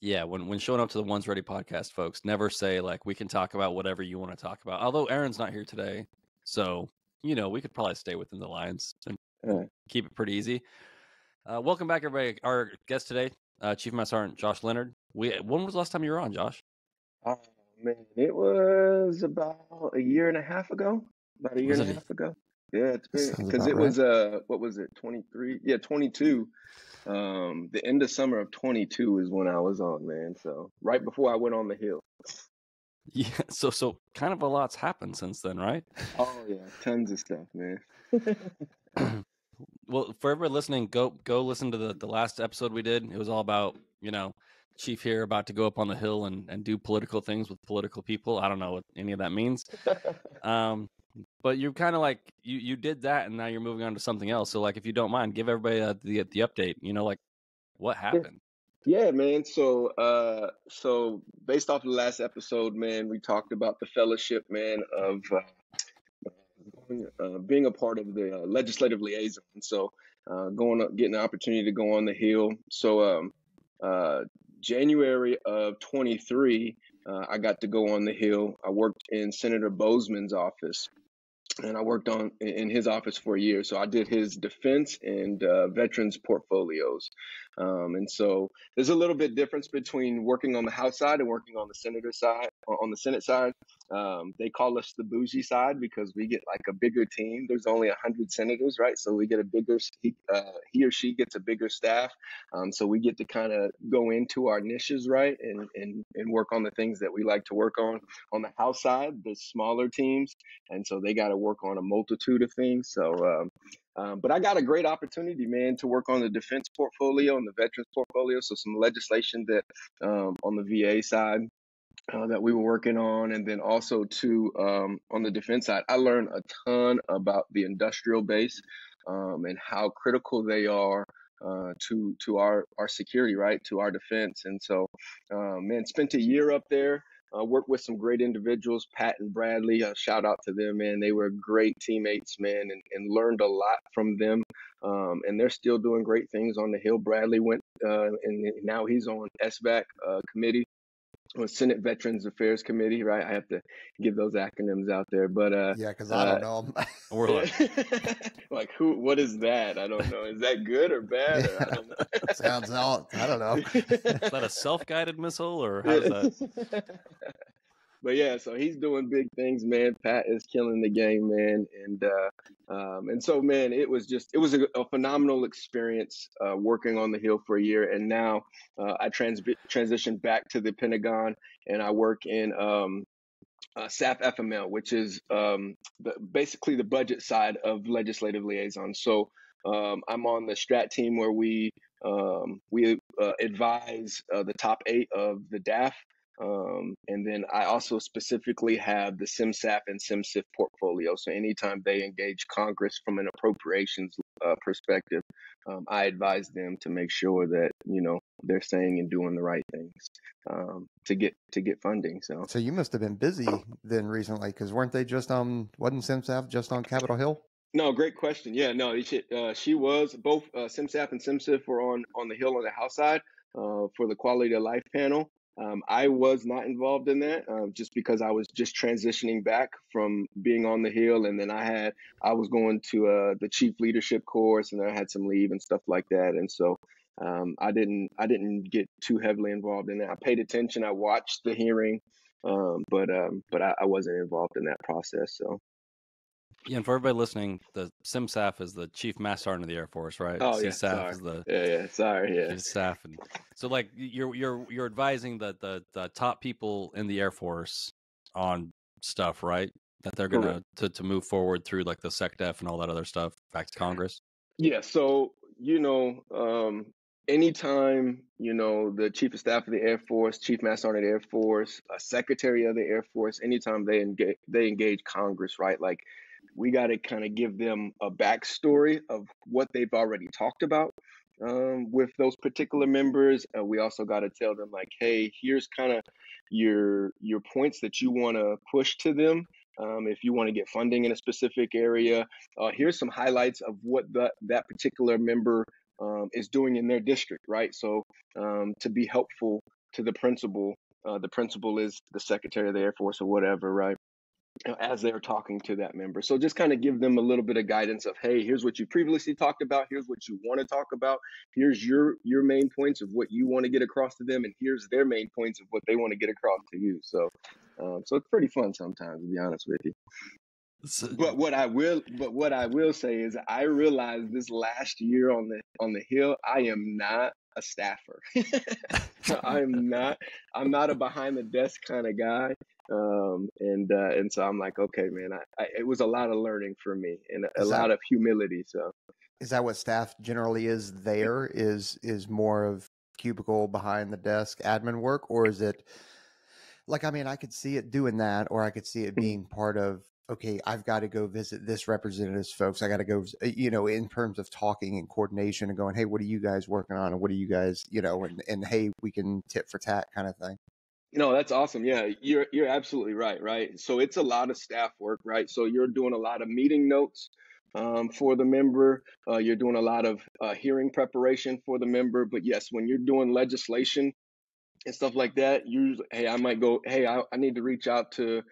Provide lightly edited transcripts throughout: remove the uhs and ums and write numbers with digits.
Yeah, when showing up to the One's Ready podcast, folks, never say like we can talk about whatever you want to talk about. Although Aaron's not here today, so we could probably stay within the lines and keep it pretty easy. Welcome back, everybody. Our guest today, Chief Master Sergeant Josh Leonard. When was the last time you were on, Josh? Oh man, it was about a year and a half ago. About a year and a half ago. Yeah, it's been because it was what was it, 23? Yeah, 22. The end of summer of 22 is when I was on, man. So right before I went on the Hill. Yeah, so kind of a lot's happened since then, right? Oh yeah, tons of stuff, man. Well, for everybody listening, go listen to the last episode we did. It was all about, Chief here about to go up on the Hill and do political things with political people. I don't know what any of that means. But you're kind of like, you did that and now you're moving on to something else. So like, if you don't mind, give everybody the update, like what happened? Yeah, man. So based off the last episode, man, we talked about the fellowship, man, of being a part of the legislative liaison. So getting the opportunity to go on the Hill. So January of 23, I got to go on the Hill. I worked in Senator Bozeman's office, and I worked in his office for a year. So I did his defense and veterans portfolios. And so there's a little bit difference between working on the House side and working on the Senator side. On the Senate side, they call us the bougie side because we get like a bigger team. There's only 100 senators, right? So we get a bigger, he or she gets a bigger staff. So we get to kind of go into our niches, right? And work on the things that we like to work on. On the House side, the smaller teams. And so they got to work on a multitude of things. So, but I got a great opportunity, man, to work on the defense portfolio and the veterans portfolio. So some legislation that on the VA side that we were working on. And then also too, on the defense side, I learned a ton about the industrial base and how critical they are to our security, right, to our defense. And so, man, spent a year up there. Worked with some great individuals, Pat and Bradley. Shout out to them, man. They were great teammates, man, and learned a lot from them. And they're still doing great things on the Hill. Bradley went, and now he's on SVAC committee. Senate Veterans Affairs Committee, right? I have to give those acronyms out there, but yeah, because I don't know them. We're like who? What is that? I don't know. Is that good or bad? Or I don't know. Sounds all. I don't know. Is that a self-guided missile or how does that? But yeah, so he's doing big things, man. Pat is killing the game, man, and so, man, it was a phenomenal experience working on the Hill for a year, and now I transitioned back to the Pentagon, and I work in SAF FML, which is basically the budget side of legislative liaison. So I'm on the strat team where we advise the top 8 of the DAF. And then I also specifically have the SimSAF and SimSIF portfolio. So anytime they engage Congress from an appropriations perspective, I advise them to make sure that, they're saying and doing the right things to get funding. So you must have been busy then recently, because weren't they just wasn't SimSAF just on Capitol Hill? No, great question. Yeah, no, she was. Both SimSAF and SimSIF were on the Hill on the House side for the Quality of Life panel. I was not involved in that just because I was just transitioning back from being on the Hill, and then I was going to the chief leadership course, and I had some leave and stuff like that, and so I didn't get too heavily involved in that. I paid attention, I watched the hearing, but I wasn't involved in that process. So. Yeah, and for everybody listening, the SimSAF is the Chief Master Sergeant of the Air Force, right? Oh, CSAF is the SAF. And so, like, you're advising the top people in the Air Force on stuff, right? That they're gonna to move forward through like the SecDef and all that other stuff back to Congress. Yeah. So anytime the Chief of Staff of the Air Force, Chief Master Sergeant of the Air Force, Secretary of the Air Force, anytime they engage Congress, right? Like, we got to kind of give them a backstory of what they've already talked about with those particular members. We also got to tell them, like, hey, here's kind of your points that you want to push to them. If you want to get funding in a specific area, here's some highlights of what that particular member is doing in their district, right? So to be helpful the principal. The principal is the Secretary of the Air Force or whatever, right? As they're talking to that member. So just kind of give them a little bit of guidance of, hey, here's what you previously talked about. Here's what you want to talk about. Here's your main points of what you want to get across to them. And here's their main points of what they want to get across to you. So, so it's pretty fun sometimes, to be honest with you. But what I will say is I realized this last year on the Hill, I am not a staffer. I'm not a behind the desk kind of guy. And so I'm like, okay, man, it was a lot of learning for me and a lot of humility. So is that what staff generally is there, is more of cubicle behind the desk admin work? Or is it like, I mean, I could see it doing that, or I could see it being part of, okay, I've got to go visit this representative's folks. I got to go, in terms of talking and coordination and going, hey, what are you guys working on? And what are you guys, and hey, we can tit for tat kind of thing. No, that's awesome. Yeah, you're absolutely right. Right. So it's a lot of staff work, right? So you're doing a lot of meeting notes for the member. You're doing a lot of hearing preparation for the member. But yes, when you're doing legislation and stuff like that, hey, I might go, hey, I need to reach out to,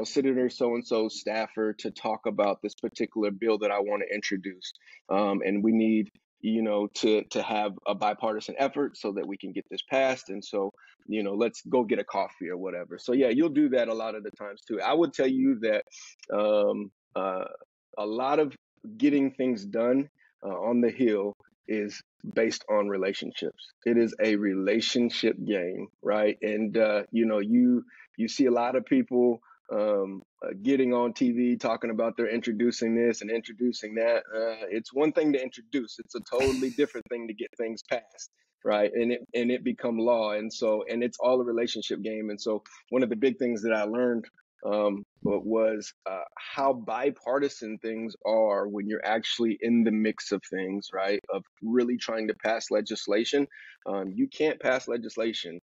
Senator so-and-so staffer to talk about this particular bill that I want to introduce. And we need, to have a bipartisan effort so that we can get this passed. And so, let's go get a coffee or whatever. So yeah, you'll do that a lot of the times too. I would tell you that a lot of getting things done on the Hill is based on relationships. It is a relationship game, right? And you see a lot of people getting on TV talking about they're introducing this and introducing that. It's one thing to introduce; it's a totally different thing to get things passed, right? And it become law. And so, and it's all a relationship game. And so, one of the big things that I learned was how bipartisan things are when you're actually in the mix of things, right? Of really trying to pass legislation. You can't pass legislation,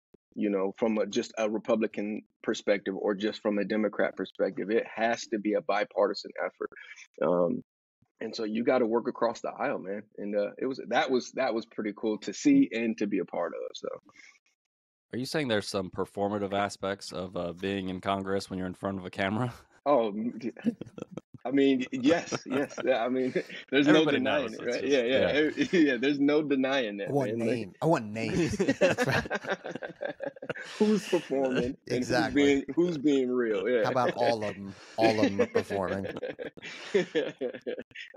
from just a Republican perspective or just from a Democrat perspective. It has to be a bipartisan effort. And so you got to work across the aisle, man. And that was pretty cool to see and to be a part of. So. Are you saying there's some performative aspects of being in Congress when you're in front of a camera? Oh, I mean, yes. I mean, there's Everybody no denying knows. it, right? Just, Yeah. There's no denying that. I want names. Who's performing? Exactly. And who's being real? Yeah. How about all of them? All of them are performing.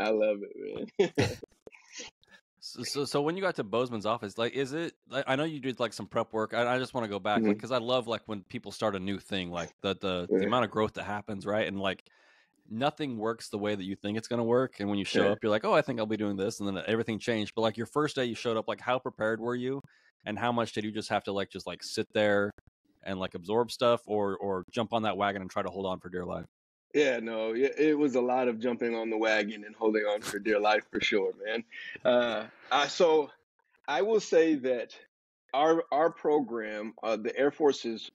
I love it, man. So when you got to Bozeman's office, like, is it? Like, I know you did like some prep work. I just want to go back, like, because I love like when people start a new thing, like the amount of growth that happens, right? And like nothing works the way that you think it's going to work. And when you show up, you're like, oh, I think I'll be doing this, and then everything changed. But like your first day, you showed up. Like, how prepared were you? And how much did you just have to just sit there and like absorb stuff, or jump on that wagon and try to hold on for dear life? Yeah, no, it was a lot of jumping on the wagon and holding on for dear life for sure, man. So I will say that our program, the Air Force's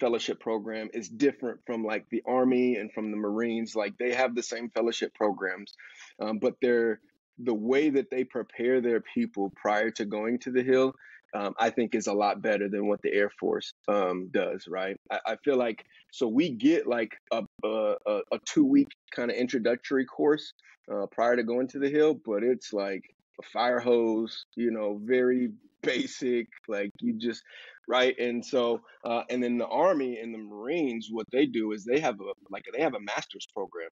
fellowship program, is different from like the Army and from the Marines. Like they have the same fellowship programs, but the way that they prepare their people prior to going to the Hill, I think is a lot better than what the Air Force does, right? I feel like, so we get like a 2-week kind of introductory course prior to going to the Hill, but it's like a fire hose, very basic, like you just, right? And so, and then the Army and the Marines, what they do is they have a master's program.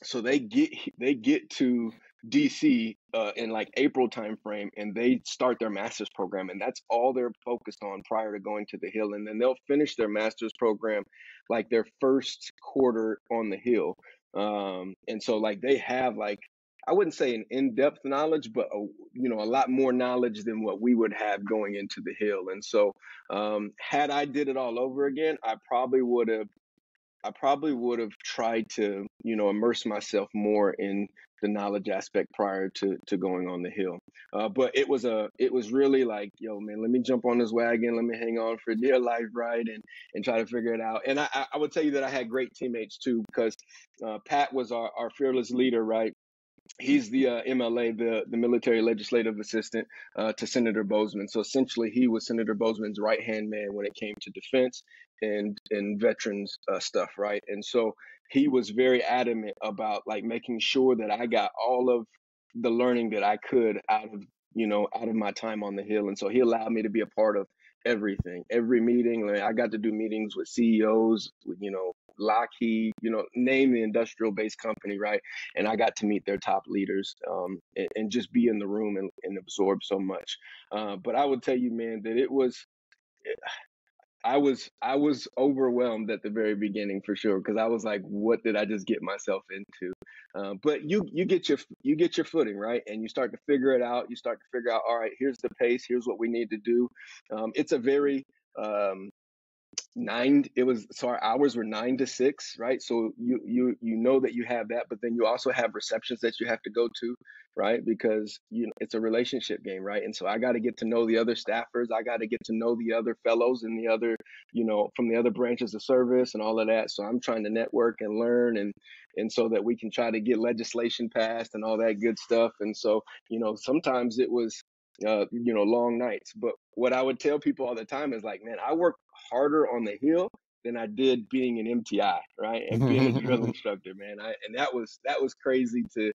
So they get to DC in like April timeframe, and they start their master's program, and that's all they're focused on prior to going to the Hill. And then they'll finish their master's program like their first quarter on the Hill. And so like they have like, I wouldn't say an in-depth knowledge, but a lot more knowledge than what we would have going into the Hill. And so had I did it all over again, I probably would have tried to, immerse myself more in the knowledge aspect prior to going on the Hill. But it was really like, yo, man, let me jump on this wagon. Let me hang on for dear life, right? And try to figure it out. And I would tell you that I had great teammates too, because Pat was our fearless leader, right? He's the MLA, the military legislative assistant to Senator Bozeman. So essentially, he was Senator Bozeman's right hand man when it came to defense and veterans stuff, right? And so he was very adamant about like making sure that I got all of the learning that I could out of my time on the Hill. And so he allowed me to be a part of everything, every meeting. Like, I got to do meetings with CEOs, with Lockheed, name the industrial based company, right? And I got to meet their top leaders and just be in the room and absorb so much. But I would tell you, man, that I was overwhelmed at the very beginning for sure, because I was like, what did I just get myself into? But you get your footing, right, and you start to figure it out. You start to figure out, all right, here's the pace, here's what we need to do. It's a very our hours were 9 to 6, right? So you know that you have that, but then you also have receptions that you have to go to, right? Because it's a relationship game, right? And so I got to get to know the other staffers. I got to get to know the other fellows and the other, from the other branches of service and all of that. So I'm trying to network and learn and so that we can try to get legislation passed and all that good stuff. And so, sometimes it was long nights. But what I would tell people all the time is like, man, I work harder on the Hill than I did being an MTI, right? And being a drill instructor, man. And that was crazy to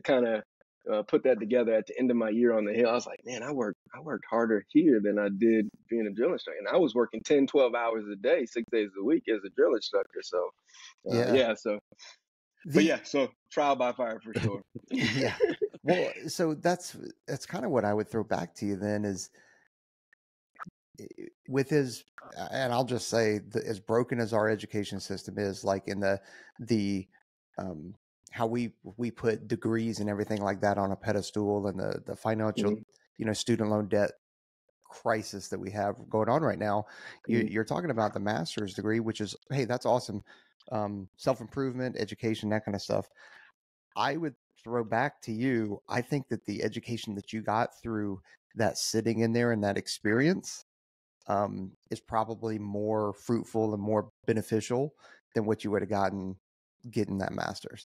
kind of put that together at the end of my year on the Hill. I was like, man, I worked harder here than I did being a drill instructor. And I was working 10, 12 hours a day, 6 days a week as a drill instructor. So so trial by fire for sure. Yeah. Well, so that's kind of what I would throw back to you then is with his, and I'll just say as broken as our education system is, like in the how we put degrees and everything like that on a pedestal, and the financial, student loan debt crisis that we have going on right now. You're talking about the master's degree, which is, hey, that's awesome. Self-improvement, education, that kind of stuff. I would throw back to you. I think that the education that you got through that sitting in there and that experience is probably more fruitful and more beneficial than what you would have gotten getting that master's.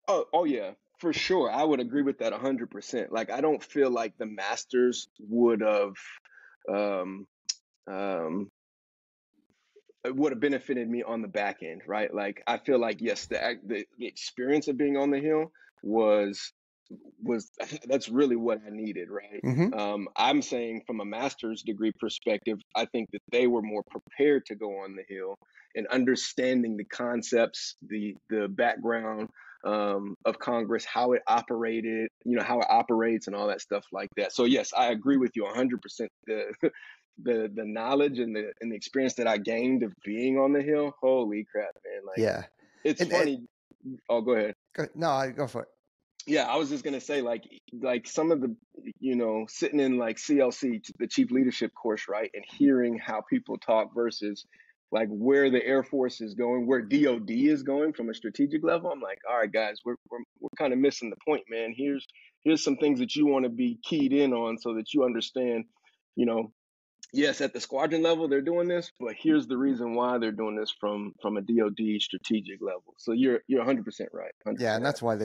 Oh yeah, for sure. I would agree with that 100%. Like, I don't feel like the master's would have benefited me on the back end, right? Like, I feel like, yes, the experience of being on the Hill was that's really what I needed, right? I'm saying from a master's degree perspective, I think that they were more prepared to go on the Hill and understanding the concepts, the background of Congress, how it operated, how it operates and all that stuff like that. So yes, I agree with you 100%. The knowledge and the experience that I gained of being on the Hill, holy crap, man! Like, it's funny. Oh, go ahead. No, go for it. Yeah, I was just gonna say, like some of the, sitting in like CLC, the Chief Leadership course, right, and hearing how people talk versus like where the Air Force is going, where DoD is going from a strategic level. I'm like, all right, guys, we're kind of missing the point, man. Here's some things that you want to be keyed in on so that you understand, yes, at the squadron level, they're doing this, but here's the reason why they're doing this from a DoD strategic level. So you're 100% right. 100% yeah, and that's why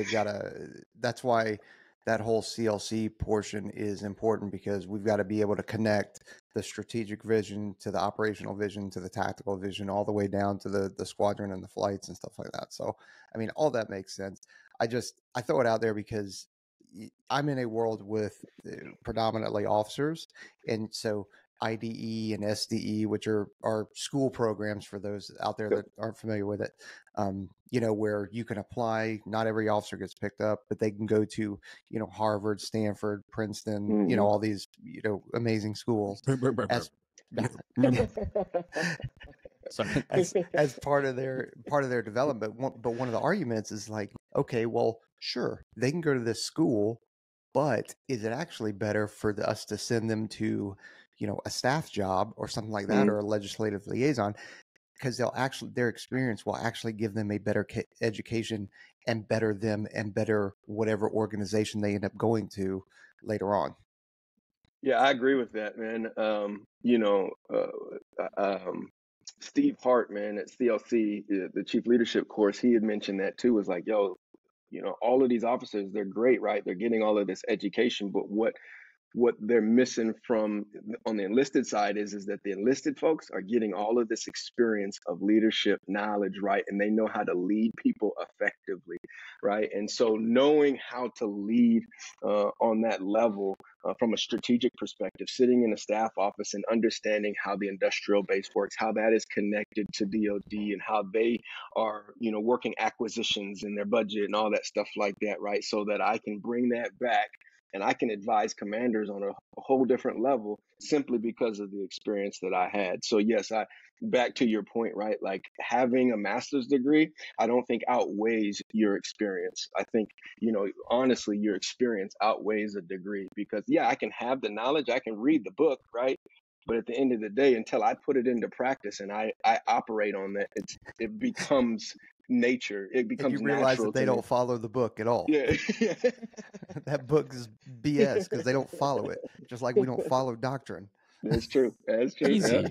that's why that whole CLC portion is important, because we've got to be able to connect the strategic vision to the operational vision to the tactical vision, all the way down to the squadron and the flights and stuff like that. So, I mean, all that makes sense. I throw it out there because I'm in a world with predominantly officers, and so IDE and SDE, which are school programs for those out there that aren't familiar with it, where you can apply. Not every officer gets picked up, but they can go to, Harvard, Stanford, Princeton, all these, amazing schools as part of their development. But one of the arguments is like, okay, well, sure, they can go to this school, but is it actually better for us to send them to, a staff job or something like that, or a legislative liaison? Because their experience will actually give them a better education and better them and better whatever organization they end up going to later on. Yeah, I agree with that, man. Steve Hart, man, at CLC, the Chief Leadership course, he had mentioned that too. Was like, yo, all of these officers, they're great, right? They're getting all of this education, but what they're missing from on the enlisted side is that the enlisted folks are getting all of this experience of leadership knowledge, right? And they know how to lead people effectively, right? And so knowing how to lead on that level from a strategic perspective, sitting in a staff office and understanding how the industrial base works, how that is connected to DoD and how they are, working acquisitions in their budget and all that stuff like that, right? So that I can bring that back and I can advise commanders on a whole different level simply because of the experience that I had. So yes, back to your point, right? Like having a master's degree, I don't think outweighs your experience. I think, honestly, your experience outweighs a degree because yeah, I can have the knowledge, I can read the book, right? But at the end of the day, until I put it into practice and I operate on that, it becomes nature. It becomes and you realize natural that they to me. don't follow the book at all. Yeah. That book is BS because they don't follow it, just like we don't follow doctrine. That's true. Easy. Yeah.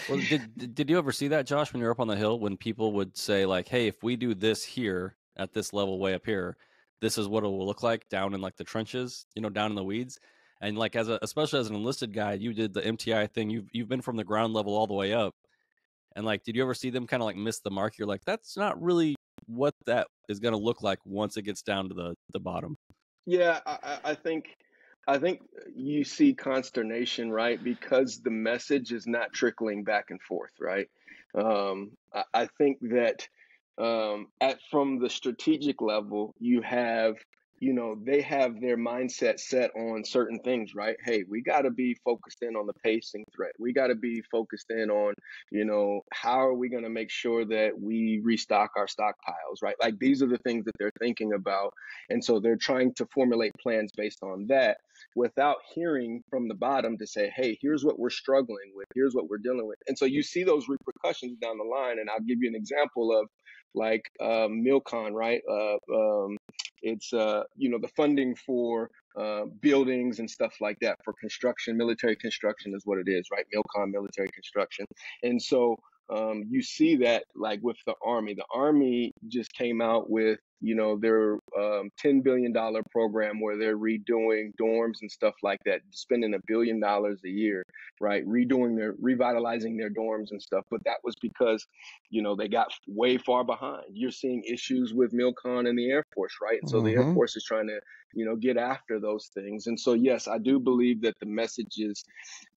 Well, did you ever see that, Josh, when you're up on the Hill, when people would say like, hey, if we do this here at this level way up here, this is what it will look like down in like the trenches, down in the weeds. And like especially as an enlisted guy, you did the MTI thing. You've been from the ground level all the way up. And like, did you ever see them kind of like miss the mark? You're like, that's not really what that is going to look like once it gets down to the bottom. Yeah, I think you see consternation, right? Because the message is not trickling back and forth, right? I think that from the strategic level, you have, they have their mindset set on certain things, right? Hey, we got to be focused in on the pacing threat. We got to be focused in on, how are we going to make sure that we restock our stockpiles, right? Like these are the things that they're thinking about. And so they're trying to formulate plans based on that without hearing from the bottom to say, hey, here's what we're struggling with. Here's what we're dealing with. And so you see those repercussions down the line. And I'll give you an example of like MilCon, right? It's the funding for buildings and stuff like that for construction. Military construction is what it is, right? MilCon, military construction. And so you see that like with the Army. The Army just came out with their $10 billion program where they're redoing dorms and stuff like that, spending $1 billion a year, right? Revitalizing their dorms and stuff. But that was because, they got way far behind. You're seeing issues with MilCon and the Air Force, right? And so the Air Force is trying to, get after those things. And so, yes, I do believe that the messages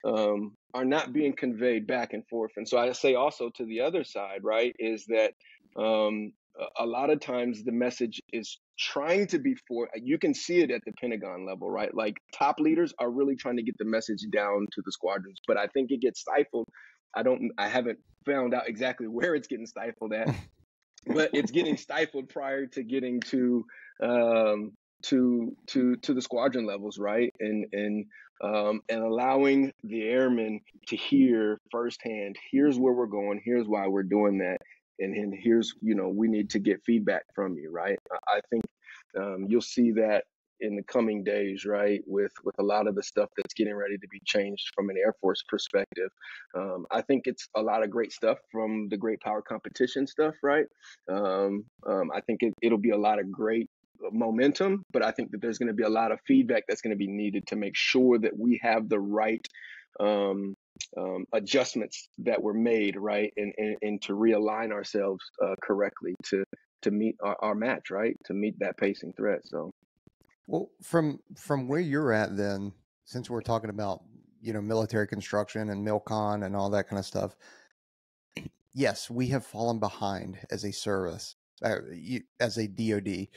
are not being conveyed back and forth. And so I say also to the other side, right, is that a lot of times the message is trying to be you can see it at the Pentagon level, right? Like top leaders are really trying to get the message down to the squadrons, but I think it gets stifled. I haven't found out exactly where it's getting stifled at, but it's getting stifled prior to getting to the squadron levels, right? And allowing the airmen to hear firsthand, here's where we're going, here's why we're doing that. And here's, we need to get feedback from you, right? I think you'll see that in the coming days, right? With a lot of the stuff that's getting ready to be changed from an Air Force perspective. I think it's a lot of great stuff from the great power competition stuff, right? I think it'll be a lot of great momentum, but I think that there's going to be a lot of feedback that's going to be needed to make sure that we have the right adjustments that were made, right, and to realign ourselves correctly to meet our match, right, to meet that pacing threat. So, well, from where you're at, then, since we're talking about military construction and MilCon and all that kind of stuff, yes, we have fallen behind as a service, as a DoD,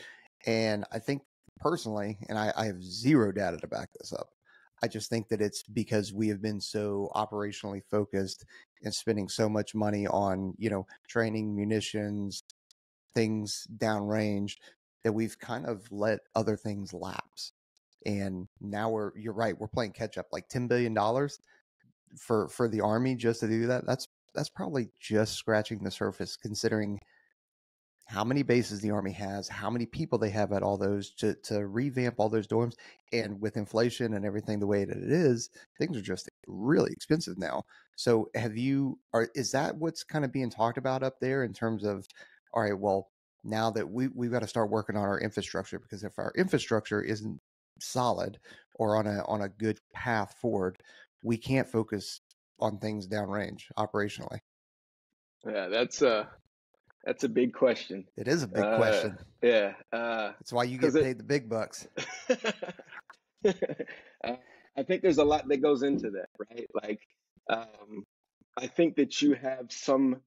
and I think personally, and I have zero data to back this up, I just think that it's because we have been so operationally focused and spending so much money on, training, munitions, things downrange, that we've kind of let other things lapse. And now you're right, we're playing catch up. Like $10 billion for the Army just to do that. That's probably just scratching the surface, considering how many bases the Army has, how many people they have at all those to revamp all those dorms. And with inflation and everything the way that it is, things are just really expensive now. So is that what's kind of being talked about up there in terms of, all right, well, now that we've got to start working on our infrastructure, because if our infrastructure isn't solid or on a good path forward, we can't focus on things downrange operationally. Yeah, that's a big question. It is a big question. Yeah. That's why you get paid the big bucks. I think there's a lot that goes into that, right? Like, I think that you have some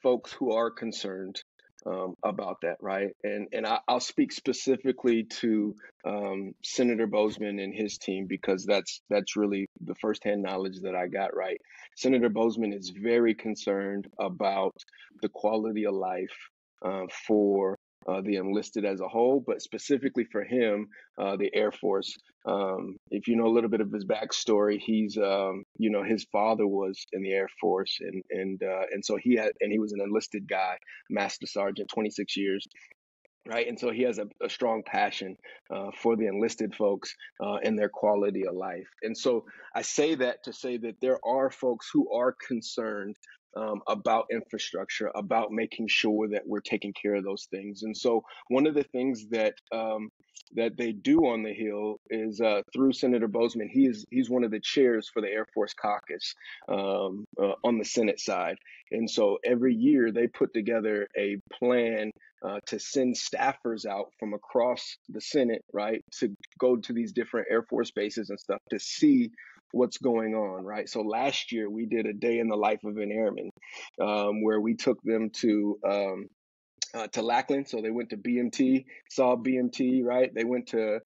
folks who are concerned about that, right? And I'll speak specifically to Senator Bozeman and his team, because that's really the firsthand knowledge that I got, right? Senator Bozeman is very concerned about the quality of life for the enlisted as a whole, but specifically for him, the Air Force. If you know a little bit of his backstory, he's, his father was in the Air Force, and so he was an enlisted guy, Master Sergeant, 26 years. Right. And so he has a strong passion for the enlisted folks and their quality of life. And so I say that to say that there are folks who are concerned about infrastructure, about making sure that we're taking care of those things. And so one of the things that they do on the Hill is through Senator Bozeman. He's one of the chairs for the Air Force Caucus on the Senate side. And so every year they put together a plan to send staffers out from across the Senate, right, to go to these different Air Force bases and stuff to see what's going on, right? So last year we did a day in the life of an airman, where we took them to Lackland. So they went to BMT, saw BMT, right? They went to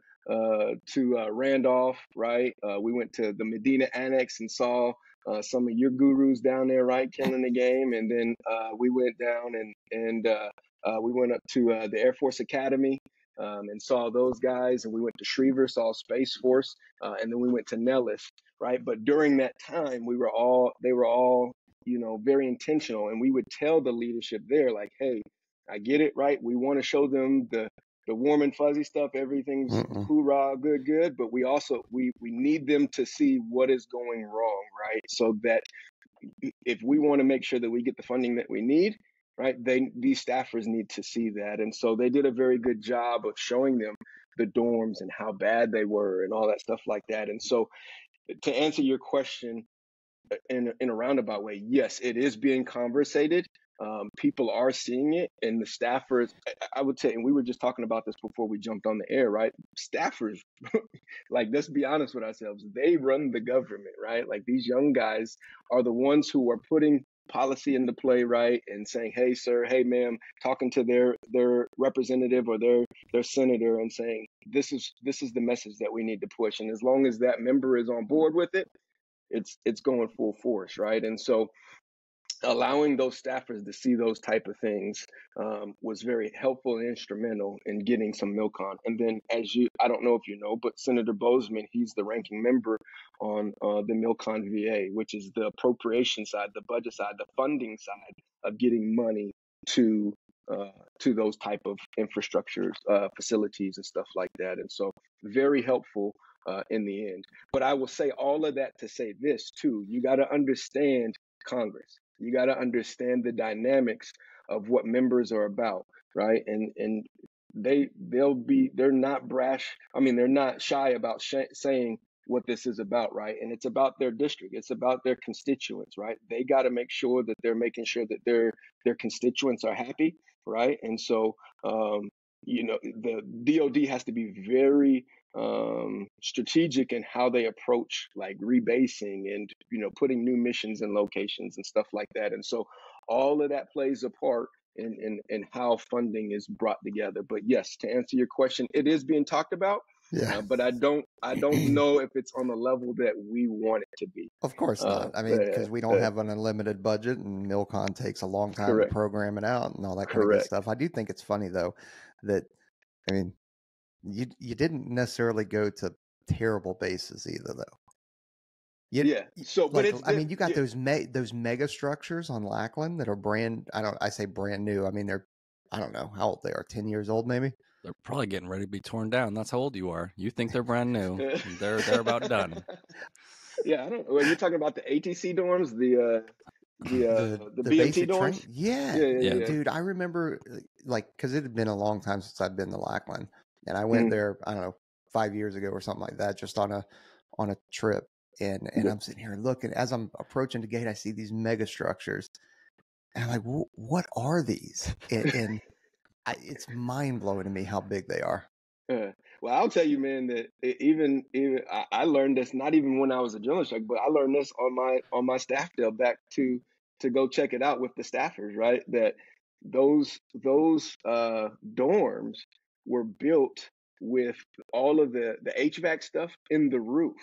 Randolph, right? We went to the Medina Annex and saw some of your gurus down there, right, killing the game. And then we went down and we went up to the Air Force Academy and saw those guys. And we went to Schriever, saw Space Force, and then we went to Nellis, right? But during that time, they were all, very intentional. And we would tell the leadership there, like, hey, I get it, right? We want to show them the warm and fuzzy stuff. Everything's hoorah, good. But we also, we need them to see what is going wrong, right? So that if we want to make sure that we get the funding that we need, right, these staffers need to see that. And so they did a very good job of showing them the dorms and how bad they were and all that stuff like that. And so to answer your question in a roundabout way, yes, it is being conversated. People are seeing it, and the staffers, I would say, and we were just talking about this before we jumped on the air, right? Staffers, like, let's be honest with ourselves, they run the government, right? Like, these young guys are the ones who are putting policy into play, right? And saying, hey, sir, hey, ma'am, talking to their representative or their senator and saying, this is the message that we need to push. And as long as that member is on board with it, it's going full force, right? And so allowing those staffers to see those type of things was very helpful and instrumental in getting some MILCON. And then, I don't know if you know, but Senator Bozeman, he's the ranking member on the MILCON VA, which is the appropriation side, the budget side, the funding side of getting money to those type of infrastructure facilities and stuff like that. And so very helpful in the end. But I will say all of that to say this too: you got to understand Congress. You got to understand the dynamics of what members are about, right? And they're not brash. I mean, they're not shy about saying what this is about, right? And it's about their district. It's about their constituents, right? They got to make sure that they're making sure that their constituents are happy, right? And so, the DOD has to be very strategic in how they approach, like, rebasing and putting new missions and locations and stuff like that. And so all of that plays a part in how funding is brought together. But yes, to answer your question, it is being talked about. Yeah. But I don't know if it's on the level that we want it to be. Of course not. I mean, because we don't have an unlimited budget, and MILCON takes a long time to program it out and all that kind of good stuff. I do think it's funny though that, I mean, you didn't necessarily go to terrible bases either, though. So, like, but I mean, you got those mega structures on Lackland that are I say brand new. I mean, they're, I don't know how old they are, 10 years old, maybe. They're probably getting ready to be torn down. That's how old you are. You think they're brand new. They're about done. Yeah, I don't know. You're talking about the ATC dorms, the the BMT basic doors. train. Yeah, Yeah. dude, I remember like because it had been a long time since I'd been to Lackland, and I went Mhm. there, I don't know, 5 years ago or something like that, just on a trip. And Yeah. I'm sitting here looking as I'm approaching the gate. I see these mega structures, and I'm like, "What are these?" And it's mind blowing to me how big they are. Yeah. Well, I'll tell you, man, that even I learned this not even when I was a general instructor, but I learned this on my staff deal back to go check it out with the staffers, right? That those dorms were built with all of the HVAC stuff in the roof,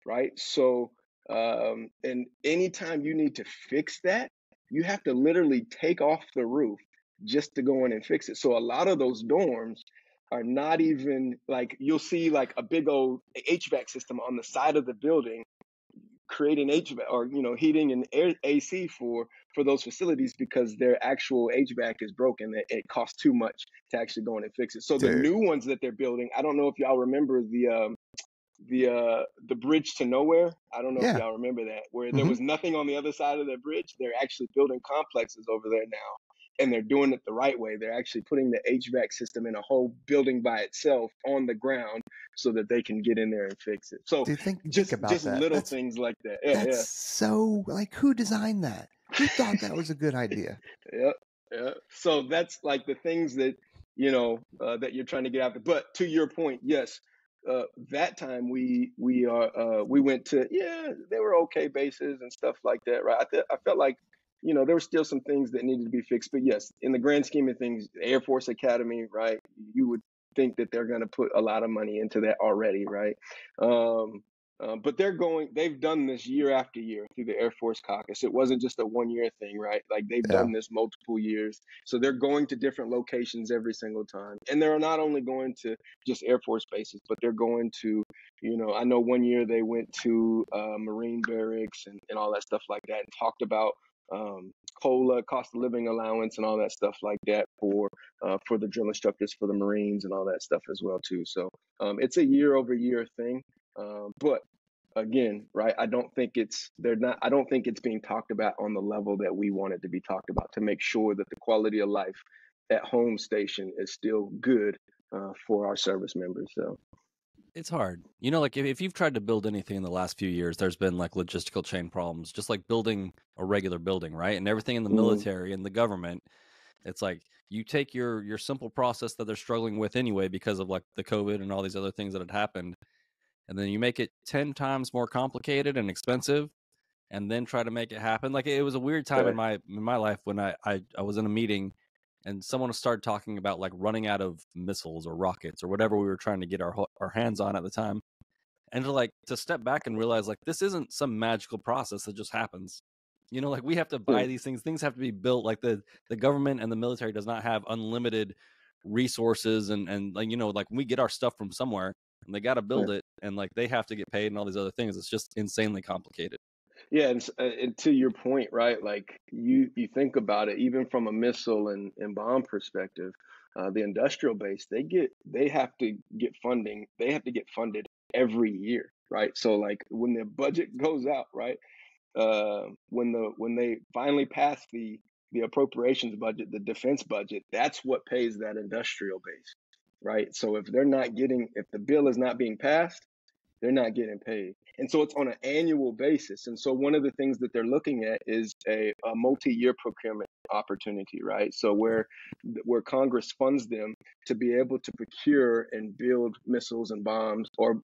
right? So, and anytime you need to fix that, you have to literally take off the roof just to go in and fix it. So a lot of those dorms are not even like, you'll see like a big old HVAC system on the side of the building creating HVAC or heating and air AC for those facilities because their actual HVAC is broken. It costs too much to actually go in and fix it. So the Dude. new ones that they're building, I don't know if y'all remember the bridge to nowhere. I don't know if Yeah. y'all remember that, where there Mhm. was nothing on the other side of the bridge. They're actually building complexes over there now, and they're doing it the right way. They're actually putting the HVAC system in a whole building by itself on the ground so that they can get in there and fix it. So Dude, think just about that. little things like that. Yeah, That's yeah. so like who designed that? Who thought that was a good idea? Yeah, yeah. So that's like the things that that you're trying to get after. But to your point, yes, that time we went to they were okay bases and stuff like that, right? I felt like there were still some things that needed to be fixed, but yes, in the grand scheme of things, Air Force Academy, right? You would think that they're going to put a lot of money into that already, right? But they've done this year after year through the Air Force Caucus. It wasn't just a 1 year thing, right? Like they've Yeah. done this multiple years. So they're going to different locations every single time. And they're not only going to just Air Force bases, but they're going to, I know 1 year they went to Marine barracks and all that stuff like that and talked about COLA, cost of living allowance, and all that stuff like that for the drill instructors, for the Marines, and all that stuff as well too. So it's a year over year thing. But again, right, I don't think it's being talked about on the level that we want it to be talked about to make sure that the quality of life at home station is still good for our service members. So It's hard. Like if you've tried to build anything in the last few years, there's been like logistical chain problems, just like building a regular building, right? And everything in the military and the government, it's like you take your simple process that they're struggling with anyway because of like the COVID and all these other things that had happened, and then you make it 10 times more complicated and expensive, and then try to make it happen. Like it was a weird time in my life when I was in a meeting and someone started talking about like running out of missiles or rockets or whatever we were trying to get our hands on at the time, and to step back and realize like this isn't some magical process that just happens. Like we have to buy these things have to be built. Like the government and the military does not have unlimited resources, and like like we get our stuff from somewhere and they got to build it, and like they have to get paid and all these other things. It's just insanely complicated. Yeah, and to your point, right? Like you think about it, even from a missile and bomb perspective, the industrial base they have to get funding. They have to get funded every year, right? So like when the budget goes out, right? When they finally pass the appropriations budget, the defense budget, that's what pays that industrial base, right? So if the bill is not being passed, they're not getting paid. And so it's on an annual basis. And so one of the things that they're looking at is a multi-year procurement opportunity, right? So where Congress funds them to be able to procure and build missiles and bombs, or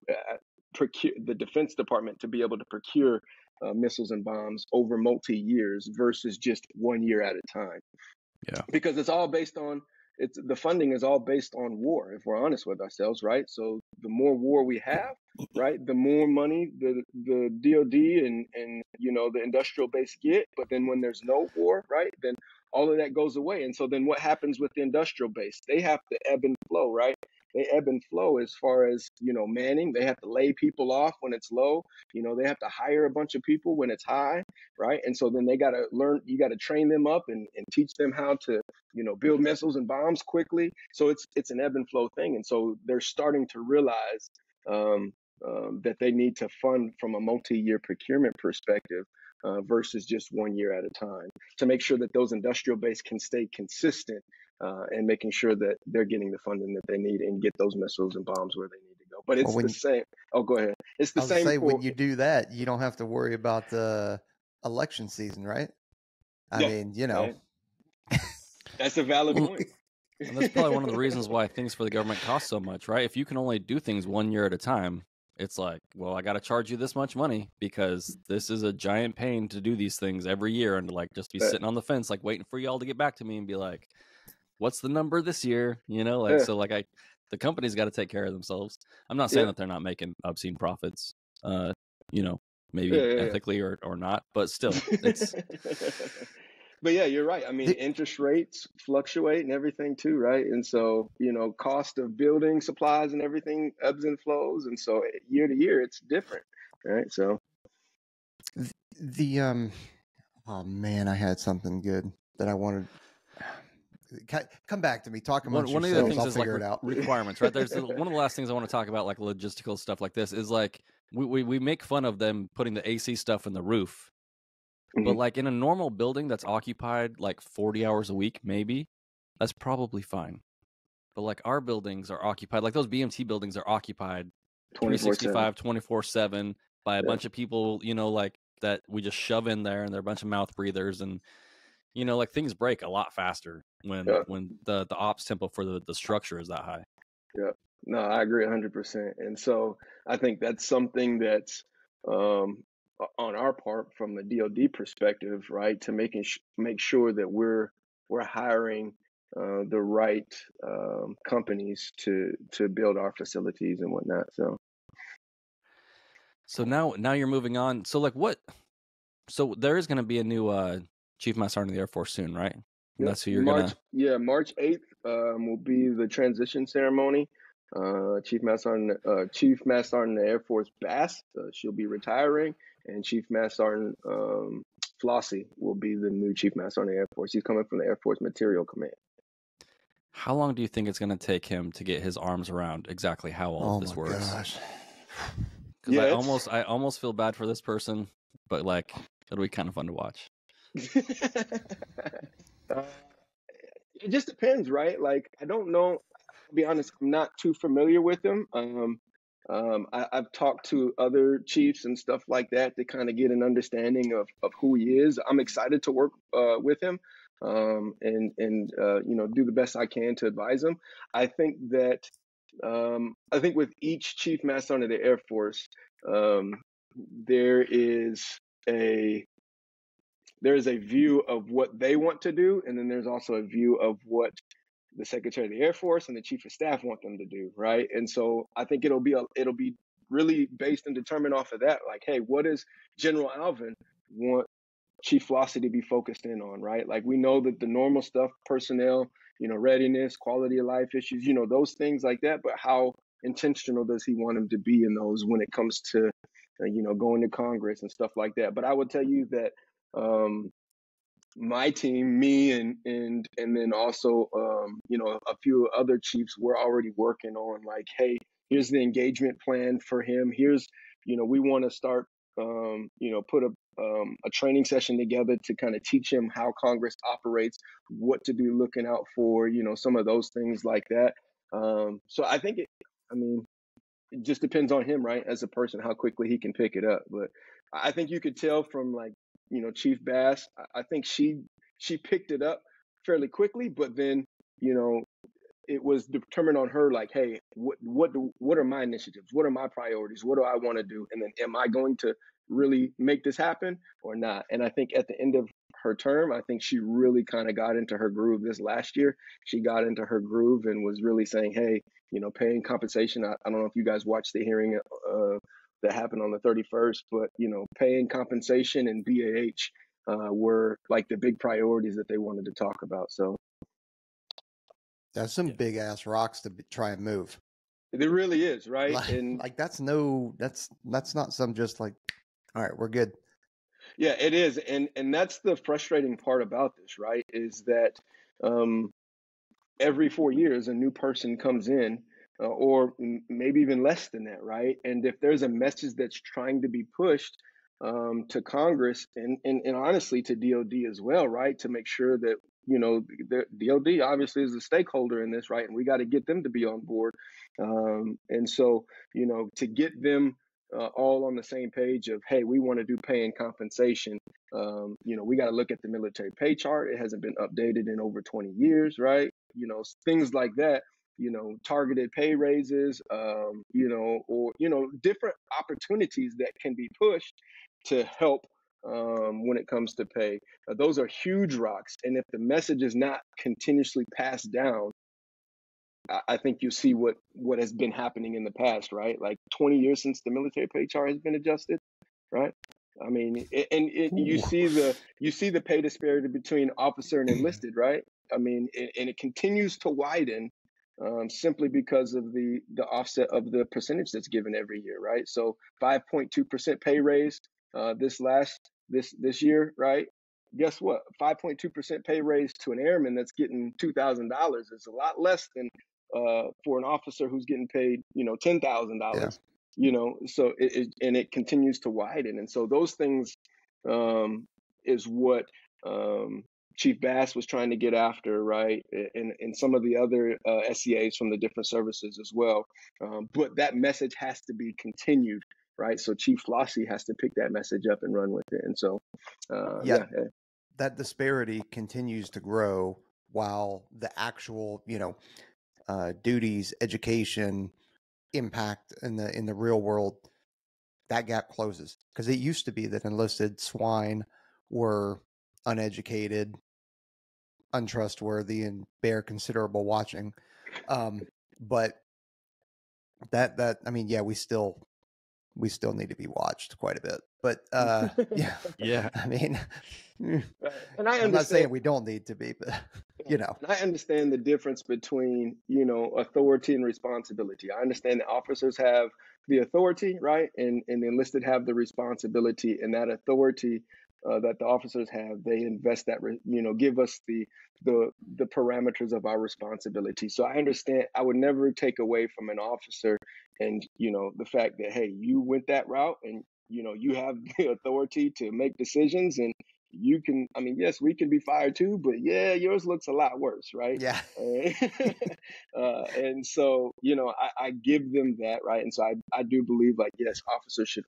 procure the Defense Department to be able to procure missiles and bombs over multi-years versus just 1 year at a time. Yeah. Because the funding is all based on war, if we're honest with ourselves, right? So the more war we have, right, the more money the DoD and the industrial base get. But then when there's no war, right, then all of that goes away. And so then what happens with the industrial base? They have to ebb and flow, right? They ebb and flow as far as manning. They have to lay people off when it's low. They have to hire a bunch of people when it's high, right? And so then they got to learn. You got to train them up and teach them how to build missiles and bombs quickly. So it's an ebb and flow thing. And so they're starting to realize that they need to fund from a multi-year procurement perspective versus just 1 year at a time, to make sure that those industrial base can stay consistent, and making sure that they're getting the funding that they need and get those missiles and bombs where they need to go. But it's the same. Oh, go ahead. It's the same. When you do that, you don't have to worry about the election season, right? I mean, right. That's a valid point. And that's probably one of the reasons why things for the government cost so much, right? If you can only do things 1 year at a time, it's like, well, I got to charge you this much money because this is a giant pain to do these things every year, and to like just be sitting on the fence, like waiting for y'all to get back to me and be like, what's the number this year? You know, like, so like the company's got to take care of themselves. I'm not saying that they're not making obscene profits, you know, maybe ethically or not, but still it's. But yeah, you're right. I mean, interest rates fluctuate and everything too, right? And so, you know, cost of building supplies and everything ebbs and flows. And so year to year, it's different, right? So oh man, I had something good that I wanted. Come back to me. Talk amongst yourselves. One of the things is like requirements, right? There's one of the last things I want to talk about, like logistical stuff like this, is like we make fun of them putting the AC stuff in the roof. But like in a normal building that's occupied like 40 hours a week, maybe, that's probably fine. But like our buildings are occupied, like those BMT buildings are occupied 365, 24/7 by a bunch of people, you know, like that we just shove in there, and they're a bunch of mouth breathers, and you know, like things break a lot faster when the ops tempo for the structure is that high. Yeah, no, I agree 100%. And so I think that's something that's on our part from the DoD perspective, right, to make sure that we're hiring the right companies to build our facilities and whatnot. So now you're moving on. So like what? So there is going to be a new Chief Master Sergeant of the Air Force soon, right? Yep. That's who you're March 8th will be the transition ceremony. Chief Master Sergeant of the Air Force Bass, she'll be retiring, and Chief Master Sergeant Flossie will be the new Chief Master Sergeant of the Air Force. He's coming from the Air Force Material Command. How long do you think it's going to take him to get his arms around exactly how all of this works? Because I almost feel bad for this person, but like it'll be kind of fun to watch. It just depends, right? Like, I don't know. To be honest, I'm not too familiar with him. I've talked to other chiefs and stuff like that to kind of get an understanding of who he is. I'm excited to work with him and you know, do the best I can to advise him. I think that with each Chief Master Sergeant of the Air Force, there is a view of what they want to do, and then there's also a view of what the Secretary of the Air Force and the Chief of Staff want them to do, right? And so I think it'll be really based and determined off of that. Like, hey, what does General Alvin want Chief Flossie to be focused in on, right? Like, we know that the normal stuff, personnel, you know, readiness, quality of life issues, you know, those things like that. But how intentional does he want him to be in those when it comes to, you know, going to Congress and stuff like that? But I would tell you that my team, me and then also you know, a few other chiefs, were already working on like, hey, here's the engagement plan for him. Here's, you know, we want to start you know, put a training session together to kind of teach him how Congress operates, what to be looking out for, you know, some of those things like that. So I think it just depends on him, right, as a person, how quickly he can pick it up. But I think you could tell from, like, you know, Chief Bass, I think she picked it up fairly quickly, but then, you know, it was determined on her, like, hey, what are my initiatives? What are my priorities? What do I want to do? And then, am I going to really make this happen or not? And I think at the end of her term, I think she really kind of got into her groove this last year. She got into her groove and was really saying, hey, you know, paying compensation. I don't know if you guys watched the hearing that happened on the 31st, but, you know, paying compensation and BAH were like the big priorities that they wanted to talk about. So that's some big ass rocks to try and move. It really is, right? Like that's not some just like, all right, we're good. Yeah, it is. And that's the frustrating part about this, right? Is that every 4 years, a new person comes in, or maybe even less than that, right? And if there's a message that's trying to be pushed, to Congress and honestly to DOD as well, right? To make sure that, the DOD obviously is a stakeholder in this, right? And we got to get them to be on board. And so, to get them all on the same page of, hey, we want to do pay and compensation. We got to look at the military pay chart. It hasn't been updated in over 20 years, right? Things like that. Targeted pay raises, or different opportunities that can be pushed to help when it comes to pay. Those are huge rocks. And if the message is not continuously passed down, I think you see what has been happening in the past, right? Like 20 years since the military pay chart has been adjusted, right? I mean, you see the pay disparity between officer and enlisted, right? I mean, and it continues to widen simply because of the offset of the percentage that's given every year, right? So 5.2% pay raise this year, right? Guess what? 5.2% pay raise to an airman that's getting $2,000 is a lot less than for an officer who's getting paid, $10,000. So it continues to widen, and so those things is what Chief Bass was trying to get after, right? And some of the other SEAs from the different services as well. But that message has to be continued, right? So Chief Flossie has to pick that message up and run with it. And so, that disparity continues to grow while the actual, duties, education, impact in the real world, that gap closes. Because it used to be that enlisted swine were uneducated, untrustworthy, and bear considerable watching. But that I mean, yeah, we still need to be watched quite a bit. But yeah. I mean, and I'm not saying we don't need to be, but And I understand the difference between, authority and responsibility. I understand that officers have the authority, right? And the enlisted have the responsibility, and that authority that the officers have, they invest that, give us the parameters of our responsibility. So I understand. I would never take away from an officer and, the fact that, hey, you went that route and, you have the authority to make decisions, and you can, I mean, yes, we can be fired too, but yeah, yours looks a lot worse, right? Yeah. And so, I give them that, right? And so I do believe, like, yes, officers should,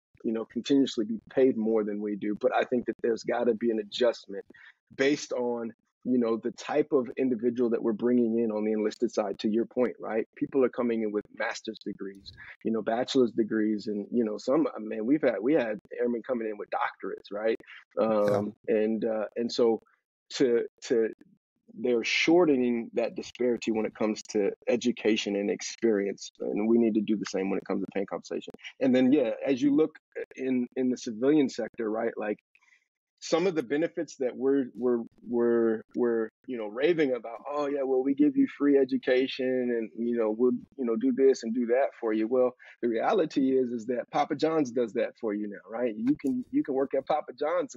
continuously be paid more than we do. But I think that there's got to be an adjustment based on, the type of individual that we're bringing in on the enlisted side, to your point, right? People are coming in with master's degrees, bachelor's degrees, and, we had airmen coming in with doctorates, right? And so they're shortening that disparity when it comes to education and experience, and we need to do the same when it comes to pay compensation. And then, as you look in the civilian sector, right, like some of the benefits that we're raving about. Oh yeah, well, we give you free education, and we'll do this and do that for you. Well, the reality is that Papa John's does that for you now, right? You can work at Papa John's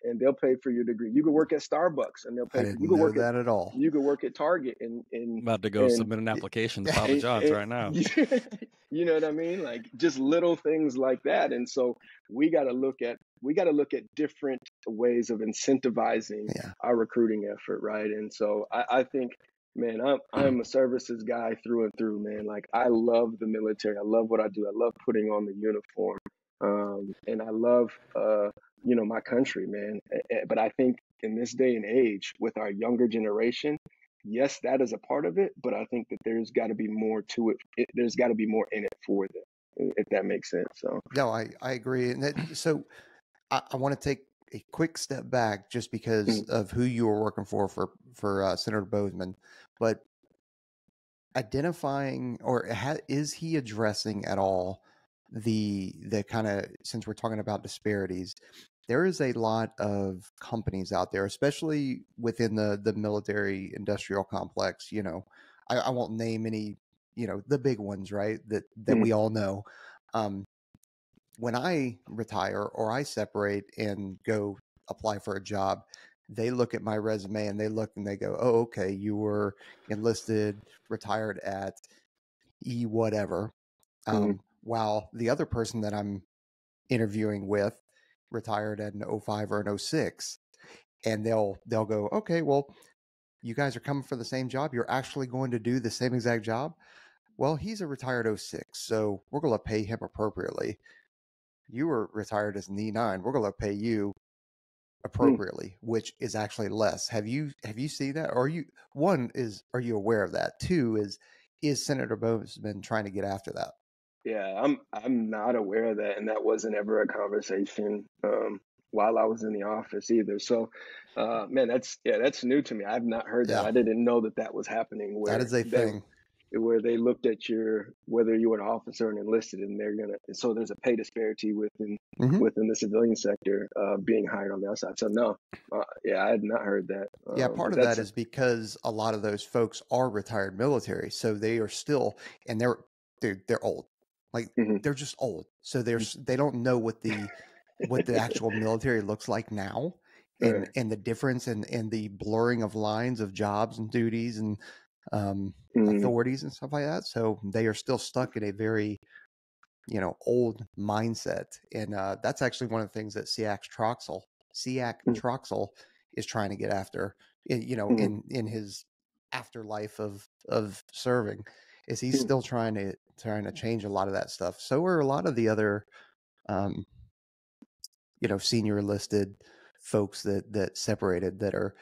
and they'll pay for your degree. You can work at Starbucks and they'll pay. You can work at all. You can work at Target and I'm about to go submit an application to Papa John's right now. You know what I mean? Like just little things like that. And so we got to look at different ways of incentivizing our recruiting effort, right? And so I think, man, I'm a services guy through and through, man. Like I love the military. I love what I do. I love putting on the uniform, and I love my country, man. But I think in this day and age, with our younger generation, yes, that is a part of it. But I think that there's got to be more to it. There's got to be more in it for them, if that makes sense. So no, I agree. And so I want to take a quick step back just because of who you were working for Senator Bozeman, but identifying, or is he addressing at all the kind of, since we're talking about disparities, there is a lot of companies out there, especially within the military industrial complex. I won't name any, the big ones, right? That we all know. When I retire or I separate and go apply for a job, they look at my resume and they go, oh, okay, you were enlisted, retired at E whatever. While the other person that I'm interviewing with retired at an 05 or an 06, and they'll go, okay, well, you guys are coming for the same job. You're actually going to do the same exact job. Well, he's a retired 06, so we're going to pay him appropriately. You were retired as an E9. We're going to pay you appropriately, which is actually less. Have you seen that? Or are you aware of that? Two, is Senator Bozeman trying to get after that? Yeah, I'm not aware of that, and that wasn't ever a conversation while I was in the office either. So, man, that's new to me. I've not heard that. Yeah. I didn't know that was happening. That is a thing. Where they looked at whether you were an officer and enlisted, and so there's a pay disparity within the civilian sector being hired on the outside. So no, I had not heard that. Yeah, part of that is because a lot of those folks are retired military, so they are still, and they're old, like they're just old, so they don't know what the actual military looks like now, and the difference and the blurring of lines of jobs and duties and authorities and stuff like that. So they are still stuck in a very, old mindset. And that's actually one of the things that SEAC Troxel is trying to get after, in his afterlife of serving, is he's still trying to change a lot of that stuff. So are a lot of the other, senior enlisted folks that separated, that are,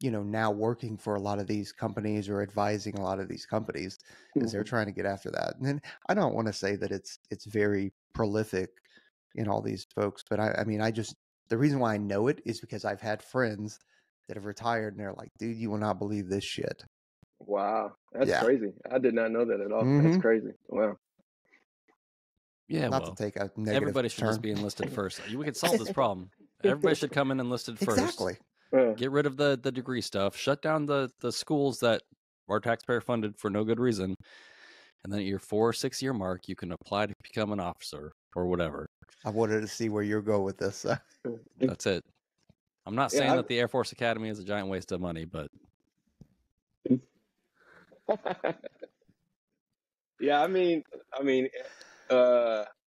now working for a lot of these companies or advising a lot of these companies, as they're trying to get after that. And then I don't want to say that it's very prolific in all these folks, but I mean, the reason why I know it is because I've had friends that have retired and they're like, dude, you will not believe this shit. Wow. That's crazy. I did not know that at all. That's crazy. Wow. Yeah, not to take a negative everybody should just be enlisted first. We could solve this problem. Everybody should come in enlisted first. Exactly. Get rid of the degree stuff. Shut down the schools that are taxpayer funded for no good reason. And then at your 4 or 6 year mark, you can apply to become an officer or whatever. I wanted to see where you're going with this. That's it. I'm not saying that the Air Force Academy is a giant waste of money, but yeah, I mean,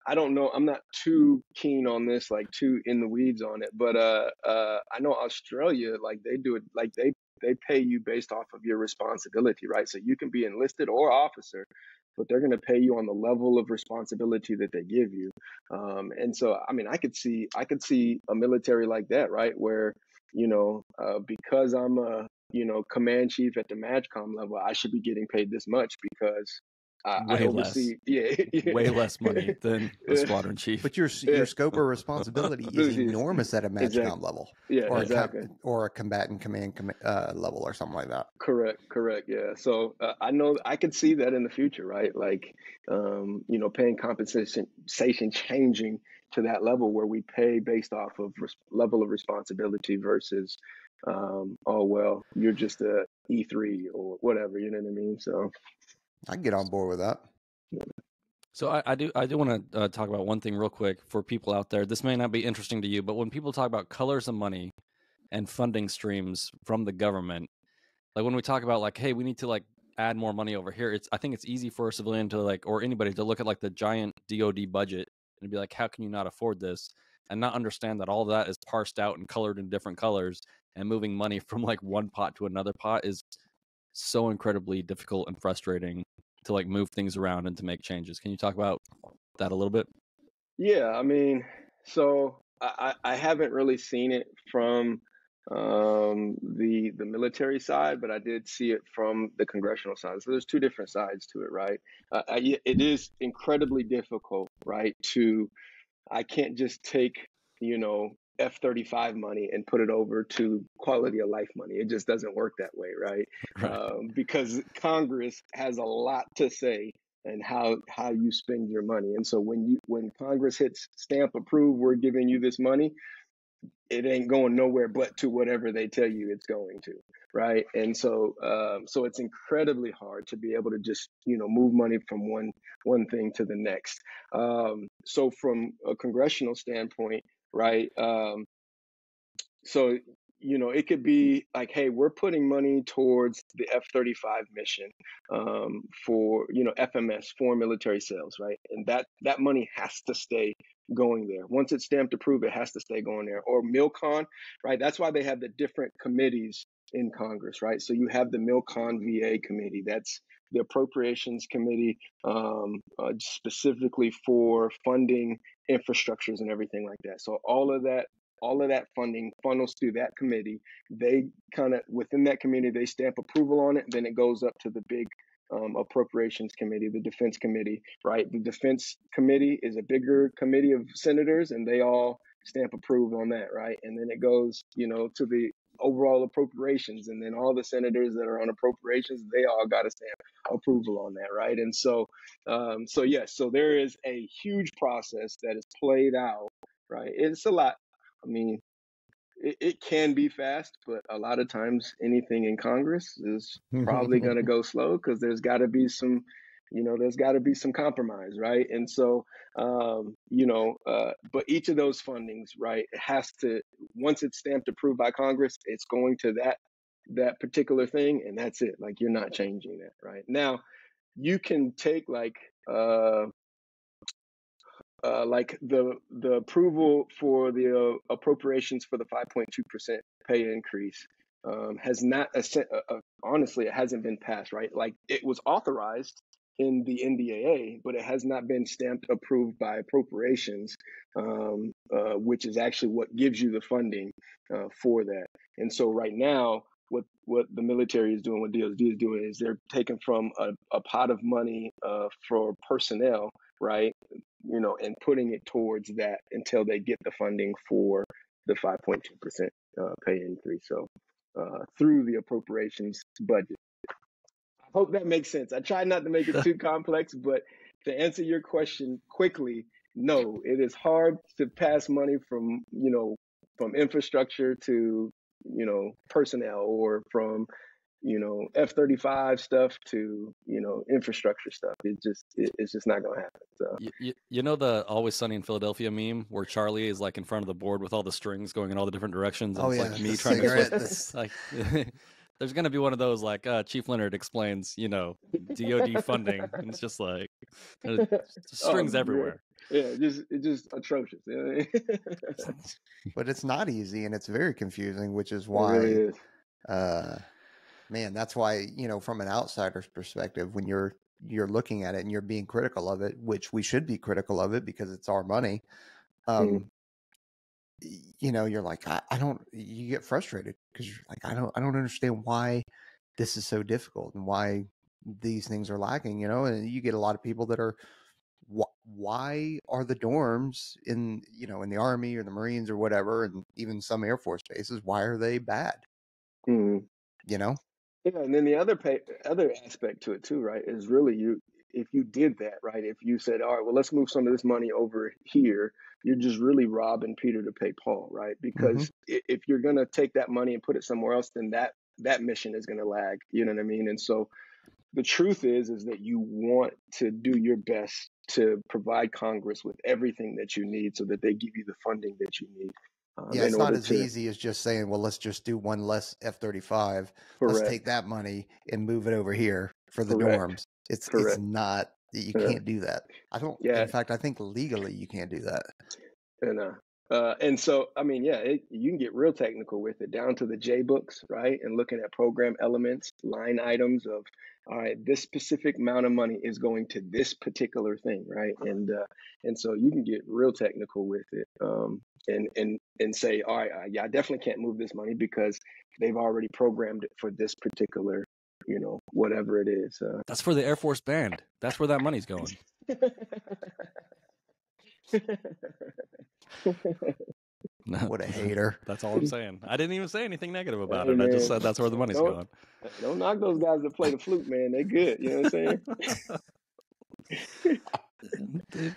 I don't know. I'm not too keen on this, like too in the weeds on it, but I know Australia, like they do it, like they pay you based off of your responsibility, right? So you can be enlisted or officer, but they're going to pay you on the level of responsibility that they give you. And so, I mean, I could see a military like that, right? Where, because I'm a, command chief at the MAJCOM level, I should be getting paid this much because I oversee, way less money than a squadron chief. But your scope of responsibility is enormous at a MAJCOM level, or a combatant command level, or something like that. Correct. Yeah. So I know I could see that in the future, right? Like, paying compensation changing to that level where we pay based off of level of responsibility versus, oh well, you're just a E3 or whatever. You know what I mean? So. I can get on board with that. So I do want to talk about one thing real quick for people out there. This may not be interesting to you, but when people talk about colors of money and funding streams from the government, like when we talk about like, hey, we need to like add more money over here, I think it's easy for a civilian to like, or anybody to look at like the giant DoD budget and be like, how can you not afford this? And not understand that all of that is parsed out and colored in different colors, and moving money from like one pot to another pot is so incredibly difficult and frustrating to like move things around and to make changes. Can you talk about that a little bit? Yeah, I mean, so I haven't really seen it from the military side, but I did see it from the congressional side. So there's two different sides to it, right? It is incredibly difficult, right? I can't just take, F-35 money and put it over to quality of life money. It just doesn't work that way, right? Because Congress has a lot to say and how you spend your money. And so when Congress hits stamp approve, we're giving you this money, it ain't going nowhere but to whatever they tell you it's going to, right? And so so it's incredibly hard to be able to just, move money from one thing to the next. So from a congressional standpoint, right? So, it could be like, hey, we're putting money towards the F-35 mission for, FMS, foreign military sales, right? And that money has to stay going there. Once it's stamped approved, it has to stay going there. Or MilCon, right? That's why they have the different committees in Congress, right? So you have the MilCon VA committee. That's the Appropriations Committee, specifically for funding infrastructures and everything like that. So all of that funding funnels through that committee. They kind of, within that committee, they stamp approval on it. Then it goes up to the big Appropriations Committee, the Defense Committee, right? The Defense Committee is a bigger committee of senators, and they all stamp approve on that, right? And then it goes, to the overall appropriations, and then all the senators that are on appropriations, they all got to stamp approval on that, right? And so there is a huge process that is played out, right? It's a lot. I mean, it can be fast, but a lot of times anything in Congress is probably going to go slow because there's got to be some compromise, right? And so, but each of those fundings, right, it has to, once it's stamped approved by Congress, it's going to that particular thing, and that's it. Like, you're not changing that, right? Now, you can take like the approval for the appropriations for the 5.2% pay increase has not, honestly, it hasn't been passed, right? Like, it was authorized in the NDAA, but it has not been stamped approved by appropriations, which is actually what gives you the funding for that. And so right now, what the military is doing, what DoD is doing, is they're taking from a pot of money for personnel, right? And putting it towards that until they get the funding for the 5.2% pay increase. So through the appropriations budget. I hope that makes sense. I try not to make it too complex, but to answer your question quickly, no, it is hard to pass money from infrastructure to, personnel, or from, F-35 stuff to, infrastructure stuff. It's just not going to happen. So. You know the Always Sunny in Philadelphia meme where Charlie is like in front of the board with all the strings going in all the different directions, and it's like me trying to like there's going to be one of those like Chief Leonard explains, DoD funding, and it's just like strings everywhere. Yeah, it's just atrocious. But it's not easy, and it's very confusing, which is why, it really is. Man, that's why, from an outsider's perspective, when you're looking at it and you're being critical of it, which we should be critical of it because it's our money, you're like, you get frustrated because you're like, I don't understand why this is so difficult and why these things are lacking, and you get a lot of people that are, why are the dorms in the Army or the Marines or whatever, and even some Air Force bases, why are they bad? Yeah, and then the other aspect to it too, right, is really if you did that, right, if you said, all right, well, let's move some of this money over here, you're just really robbing Peter to pay Paul, right? Because if you're going to take that money and put it somewhere else, then that mission is going to lag, you know what I mean? And so the truth is that you want to do your best to provide Congress with everything that you need so that they give you the funding that you need. It's not as easy as just saying, well, let's just do one less F-35. Let's take that money and move it over here for the dorms. It's not, you can't do that. In fact, I think legally you can't do that. And so, I mean, you can get real technical with it, down to the J books, right? And looking at program elements, line items of, all right, this specific amount of money is going to this particular thing, right? And so you can get real technical with it, and say, all right, I definitely can't move this money because they've already programmed it for this particular, whatever it is. That's for the Air Force Band. That's where that money's going. No. What a hater. That's all I'm saying. I didn't even say anything negative about it. I just said that's where the money's going. Don't knock those guys that play the flute, man. They good. You know what I'm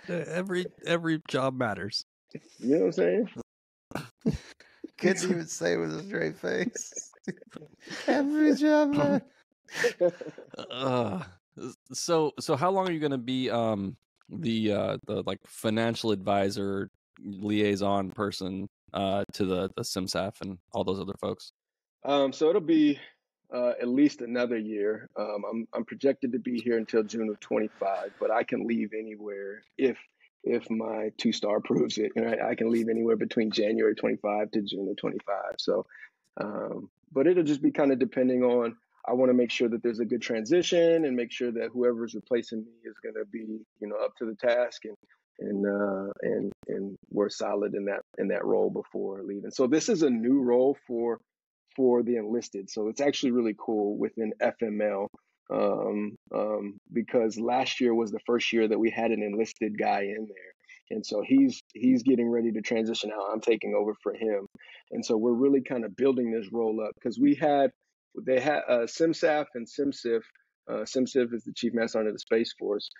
saying? Every job matters. You know what I'm saying? Couldn't even say it with a straight face. Every job matters. So how long are you going to be the like financial advisor liaison person to the SimSAF and all those other folks? So it'll be at least another year. I'm projected to be here until June of 25, but I can leave anywhere if if my 2-star approves it. And I can leave anywhere between January 25 to June of 25. So, but it'll just be kind of depending on, I want to make sure that there's a good transition and make sure that whoever's replacing me is going to be, up to the task and we're solid in that role before leaving. So this is a new role for the enlisted. So it's actually really cool within FML, because last year was the first year that we had an enlisted guy in there. And so he's getting ready to transition out. I'm taking over for him. And so we're really kind of building this role up because they had SimSAF and SimSIF. SimSIF is the Chief Master Sergeant of the Space Force.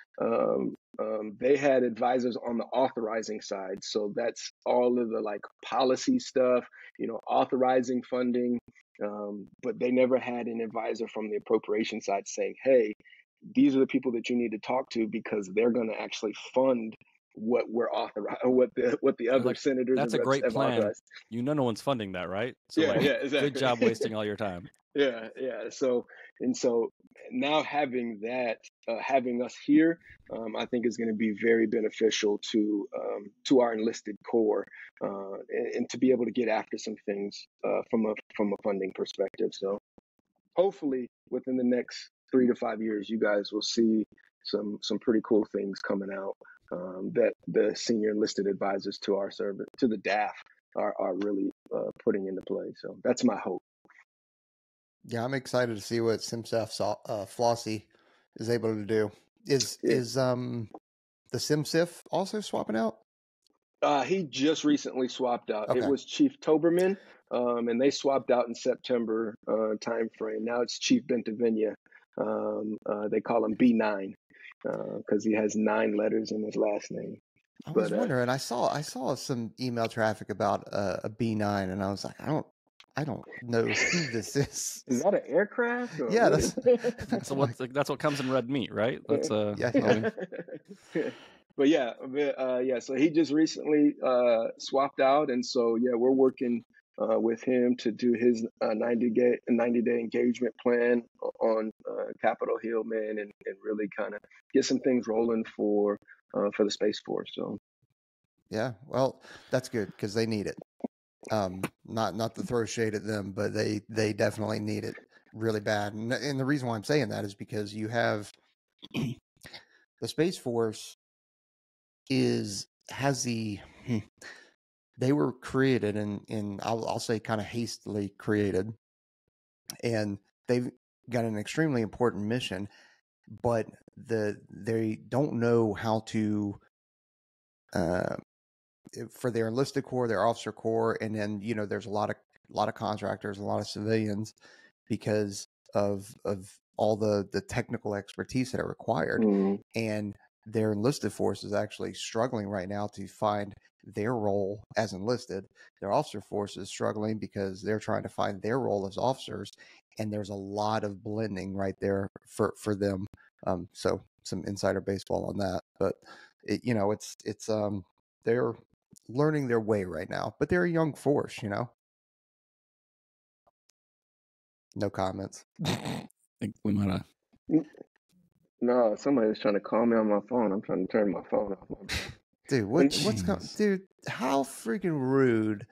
They had advisors on the authorizing side. So that's all of the policy stuff, authorizing funding. But they never had an advisor from the appropriation side saying, hey, these are the people that you need to talk to because they're going to actually fund what we're authorized, what the other senators. That's and a great plan. Authorized. No one's funding that, right? So exactly. Good job wasting all your time. Yeah. So now having that, having us here, I think is going to be very beneficial to our enlisted corps, and to be able to get after some things from a funding perspective. So hopefully within the next 3 to 5 years, you guys will see some pretty cool things coming out that the senior enlisted advisors to our service, to the DAF, are really putting into play. So that's my hope. Yeah, I'm excited to see what SimSAF Flossie is able to do. Is the SimSIF also swapping out? He just recently swapped out. Okay. It was Chief Toberman, and they swapped out in September timeframe. Now it's Chief Bentavinia. They call him B9 because he has 9 letters in his last name. I was wondering. I saw some email traffic about a B9, and I was like, I don't know who this is. Is that an aircraft? Yeah, that's what comes in red meat, right? That's yeah. But so he just recently swapped out, and so we're working with him to do his 90-day engagement plan on Capitol Hill, man, and really kind of get some things rolling for the Space Force. So yeah, well, that's good because they need it. Not to throw shade at them, but they definitely need it really bad. And the reason why I'm saying that is because you have the Space Force they were created in I'll say kind of hastily created, and they've got an extremely important mission, but they don't know how to for their enlisted corps, their officer corps, and then there's a lot of contractors, a lot of civilians, because of all the technical expertise that are required. Mm-hmm. And their enlisted force is actually struggling right now to find their role as enlisted. Their officer force is struggling because they're trying to find their role as officers, and there's a lot of blending right there for them. So some insider baseball on that, but it's they're learning their way right now, but they're a young force, No comments. I think we might have. No, somebody was trying to call me on my phone. I'm trying to turn my phone off. Dude, what's going? Dude, how freaking rude!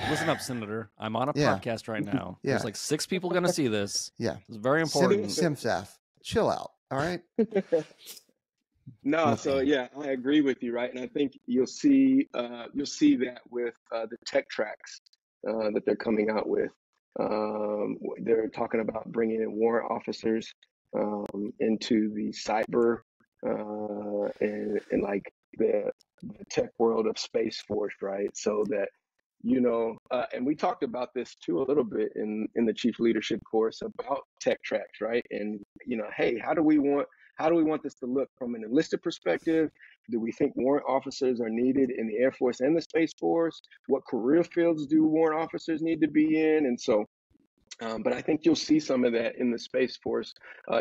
Listen up, Senator. I'm on a podcast right now. Yeah. There's 6 people going to see this. Yeah, it's very important. SimSAF, chill out. All right. No, so I agree with you, right? And I think you'll see that with the tech tracks that they're coming out with. They're talking about bringing in warrant officers into the cyber and the tech world of Space Force, right? So that and we talked about this too a little bit in the Chief Leadership course about tech tracks, right? And hey, how do we want this to look from an enlisted perspective? Do we think warrant officers are needed in the Air Force and the Space Force? What career fields do warrant officers need to be in? And so, but I think you'll see some of that in the Space Force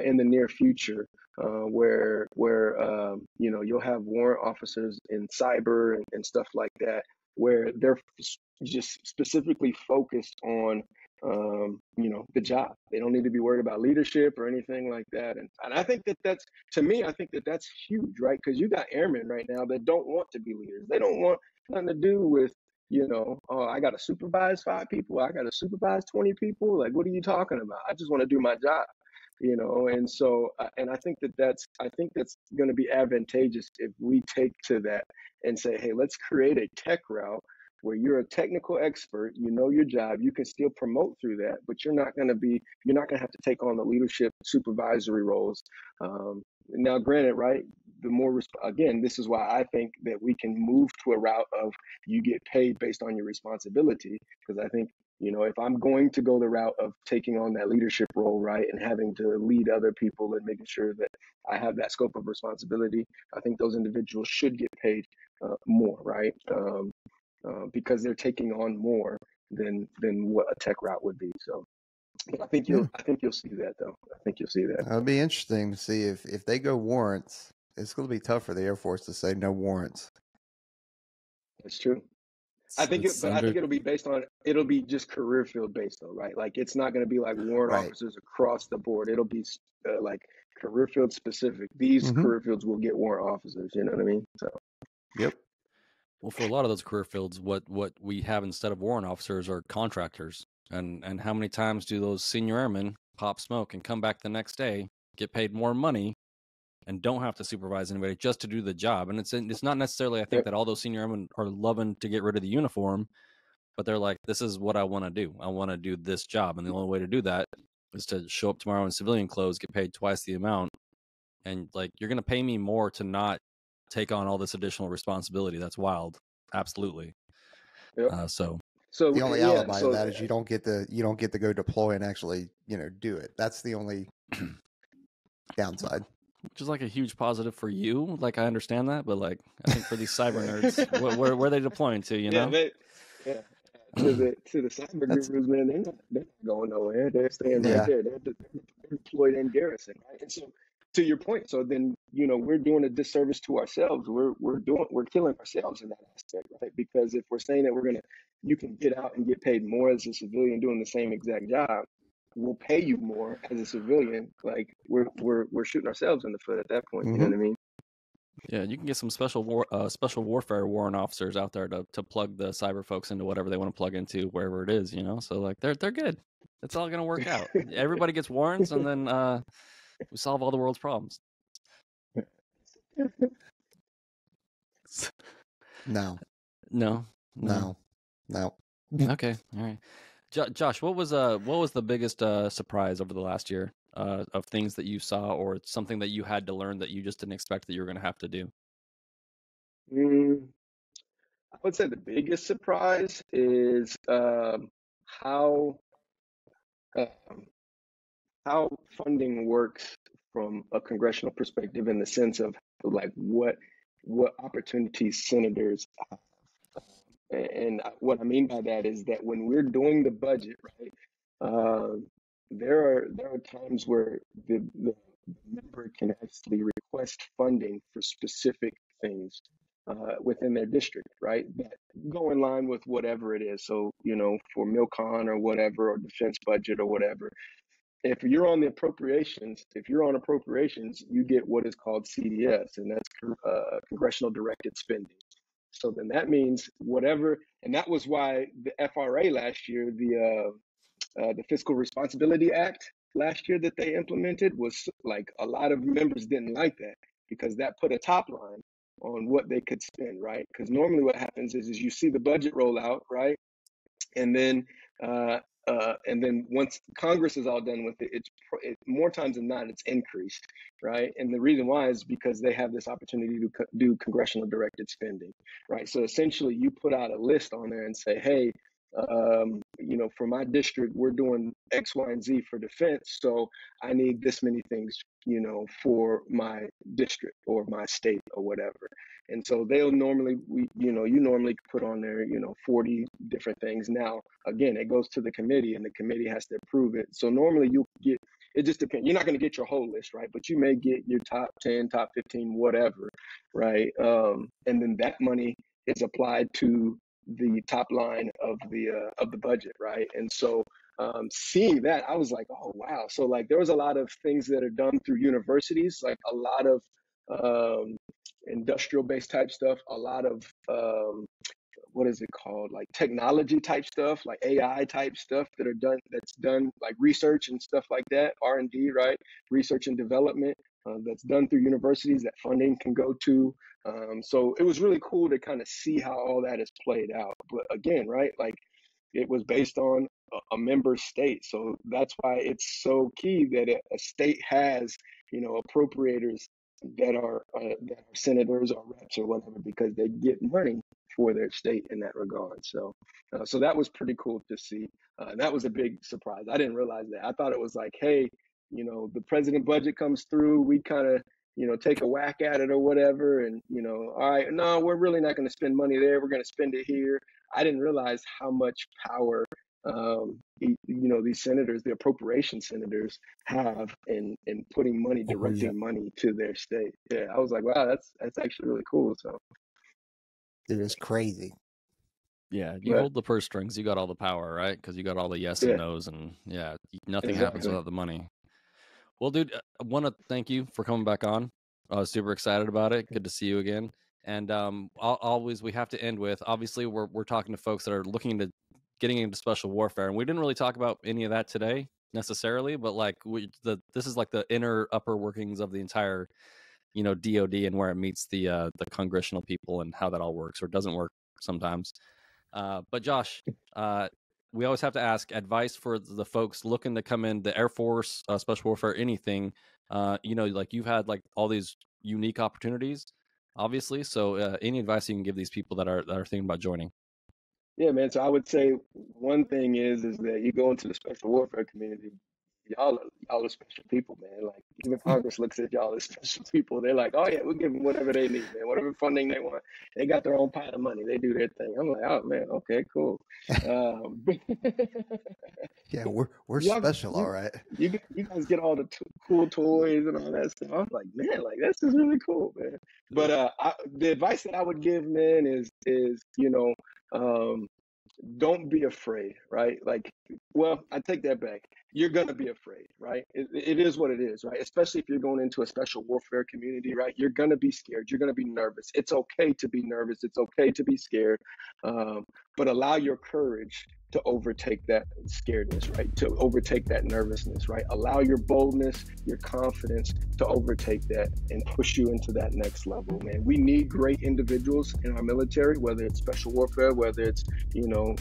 in the near future, where you'll have warrant officers in cyber and stuff like that, where they're just specifically focused on the job. They don't need to be worried about leadership or anything like that. And I think that's, to me, I think that's huge, right? Because you got airmen right now that don't want to be leaders. They don't want nothing to do with, oh, I got to supervise 5 people. I got to supervise 20 people. Like, what are you talking about? I just want to do my job. And so, and I think that's going to be advantageous if we take to that and say, hey, let's create a tech route where you're a technical expert, you know your job, you can still promote through that, but you're not going to have to take on the leadership supervisory roles. Now, granted, right, again, this is why I think that we can move to a route of you get paid based on your responsibility, because I think, if I'm going to go the route of taking on that leadership role, right, and having to lead other people and making sure that I have that scope of responsibility, I think those individuals should get paid more, right? Because they're taking on more than what a tech route would be. So, but I think you'll see that, though. I think you'll see that. It'll be interesting to see if they go warrants. It's going to be tough for the Air Force to say no warrants. That's true. I think it'll be it'll be just career field based, though, right? Like, it's not going to be like warrant officers across the board. It'll be like career field specific. These career fields will get warrant officers. You know what I mean? So, yep. Well, for a lot of those career fields, what we have instead of warrant officers are contractors. And how many times do those senior airmen pop smoke and come back the next day, get paid more money, and don't have to supervise anybody just to do the job? And it's not necessarily, I think, that all those senior airmen are loving to get rid of the uniform, but they're like, this is what I want to do. I want to do this job. And the only way to do that is to show up tomorrow in civilian clothes, get paid twice the amount. And like, you're going to pay me more to not take on all this additional responsibility. That's wild. Absolutely. Yep. So the only alibi to that is you don't get to go deploy and actually, do it. That's the only downside. Which is like a huge positive for you. Like, I understand that, but like, I think for these cyber nerds, where are they deploying to? You know? To the cyber gurus, man, they're not going nowhere. They're staying right there. They're deployed in garrison, right? And so, to your point, so then we're doing a disservice to ourselves. We're killing ourselves in that aspect, right? Because if we're saying that you can get out and get paid more as a civilian doing the same exact job, we'll pay you more as a civilian. Like, we're shooting ourselves in the foot at that point. You know what I mean? Yeah, you can get some special warfare warrant officers out there to plug the cyber folks into whatever they want to plug into, wherever it is. So like they're good. It's all gonna work out. Everybody gets warrants, and then we solve all the world's problems. No. Okay, all right. Josh, what was the biggest surprise over the last year of things that you saw, or something that you had to learn that you just didn't expect that you were going to have to do? I would say the biggest surprise is how funding works from a congressional perspective, in the sense of like what opportunities senators have. And what I mean by that is that when we're doing the budget, right, there are times where the member can actually request funding for specific things within their district, right, that go in line with whatever it is. So, for MilCon or whatever, or defense budget or whatever, if you're on appropriations, you get what is called CDS, and that's Congressional Directed Spending. So then that means whatever, and that was why the FRA last year, the Fiscal Responsibility Act last year that they implemented, was like, a lot of members didn't like that, because that put a top line on what they could spend, right? Because normally what happens is you see the budget roll out, right? And then once Congress is all done with it, it's more times than not, it's increased, right? And the reason why is because they have this opportunity to do congressional directed spending, right? So essentially, you put out a list on there and say, hey, for my district, we're doing X, Y, and Z for defense, so I need this many things, for my district or my state or whatever. And so they'll normally, you normally put on there, 40 different things. Now, again, it goes to the committee, and the committee has to approve it. So normally you'll get, it just depends. You're not going to get your whole list, right? But you may get your top 10, top 15, whatever, right? And then that money is applied to the top line of the budget, right? And so seeing that, I was like, oh, wow. So like there was a lot of things that are done through universities, like a lot of industrial based type stuff, a lot of what is it called, like technology type stuff, like AI type stuff that's done like research and stuff like that, R&D, right? Research and development that's done through universities that funding can go to. So it was really cool to kind of see how all that is played out. But again, right, like it was based on a member state. So that's why it's so key that a state has, appropriators that are senators or reps or whatever, because they get money for their state in that regard. So that was pretty cool to see. That was a big surprise. I didn't realize that. I thought it was like, hey, the president budget comes through, we kind of, take a whack at it or whatever. And, all right, no, we're really not going to spend money there. We're going to spend it here. I didn't realize how much power, these senators, the appropriation senators, have in putting money, directing money to their state. Yeah, I was like, wow, that's actually really cool. So it is crazy. Yeah, you hold the purse strings, you got all the power, right? Because you got all the yes and no's, and nothing happens without the money. Well, dude, I want to thank you for coming back on. I was super excited about it. Good to see you again. And we have to end with, obviously, we're talking to folks that are looking into getting into special warfare, and we didn't really talk about any of that today necessarily, but like this is like the upper workings of the entire, DoD and where it meets the congressional people and how that all works or doesn't work sometimes. But Josh, we always have to ask advice for the folks looking to come in the Air Force, special warfare, anything. Like you've had like all these unique opportunities, obviously. So any advice you can give these people that are thinking about joining? Yeah, man. So I would say one thing is that you go into the special warfare community, y'all are special people, man. Like even Congress looks at y'all as special people. They're like, oh yeah, we'll give them whatever they need, man. Whatever funding they want. They got their own pot of money. They do their thing. I'm like, oh man, okay, cool. Yeah, we're special, all right. You guys get all the cool toys and all that stuff. I was like, man, like this is really cool, man. But the advice that I would give, man, is don't be afraid, right? Like, well, I take that back. You're going to be afraid, right? It is what it is, right? Especially if you're going into a special warfare community, right? You're going to be scared. You're going to be nervous. It's okay to be nervous. It's okay to be scared. But allow your courage to overtake that scaredness, right? To overtake that nervousness, right? Allow your boldness, your confidence to overtake that and push you into that next level, man. We need great individuals in our military, whether it's special warfare, whether it's,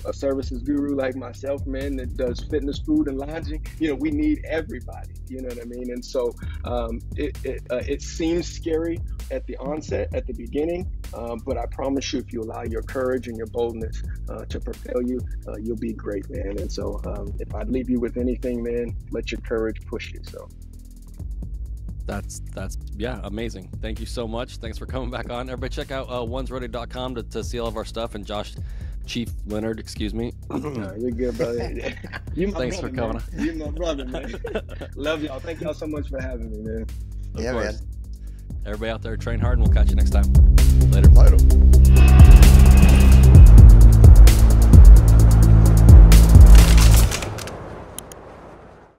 a services guru like myself, man, that does fitness, food, and lodging. We need everybody, you know what I mean? And so it seems scary at the onset, at the beginning, but I promise you, if you allow your courage and your boldness to propel you, you'll be great, man. And so if I'd leave you with anything, man, let your courage push you. So that's amazing. Thank you so much. Thanks for coming back on. Everybody check out onesready.com to see all of our stuff. And Josh, Chief Leonard, excuse me. No, you're good, brother. Thanks for coming on. You're my brother, man. Love y'all. Thank y'all so much for having me, man. Of course. Man. Everybody out there, train hard, and we'll catch you next time. Later.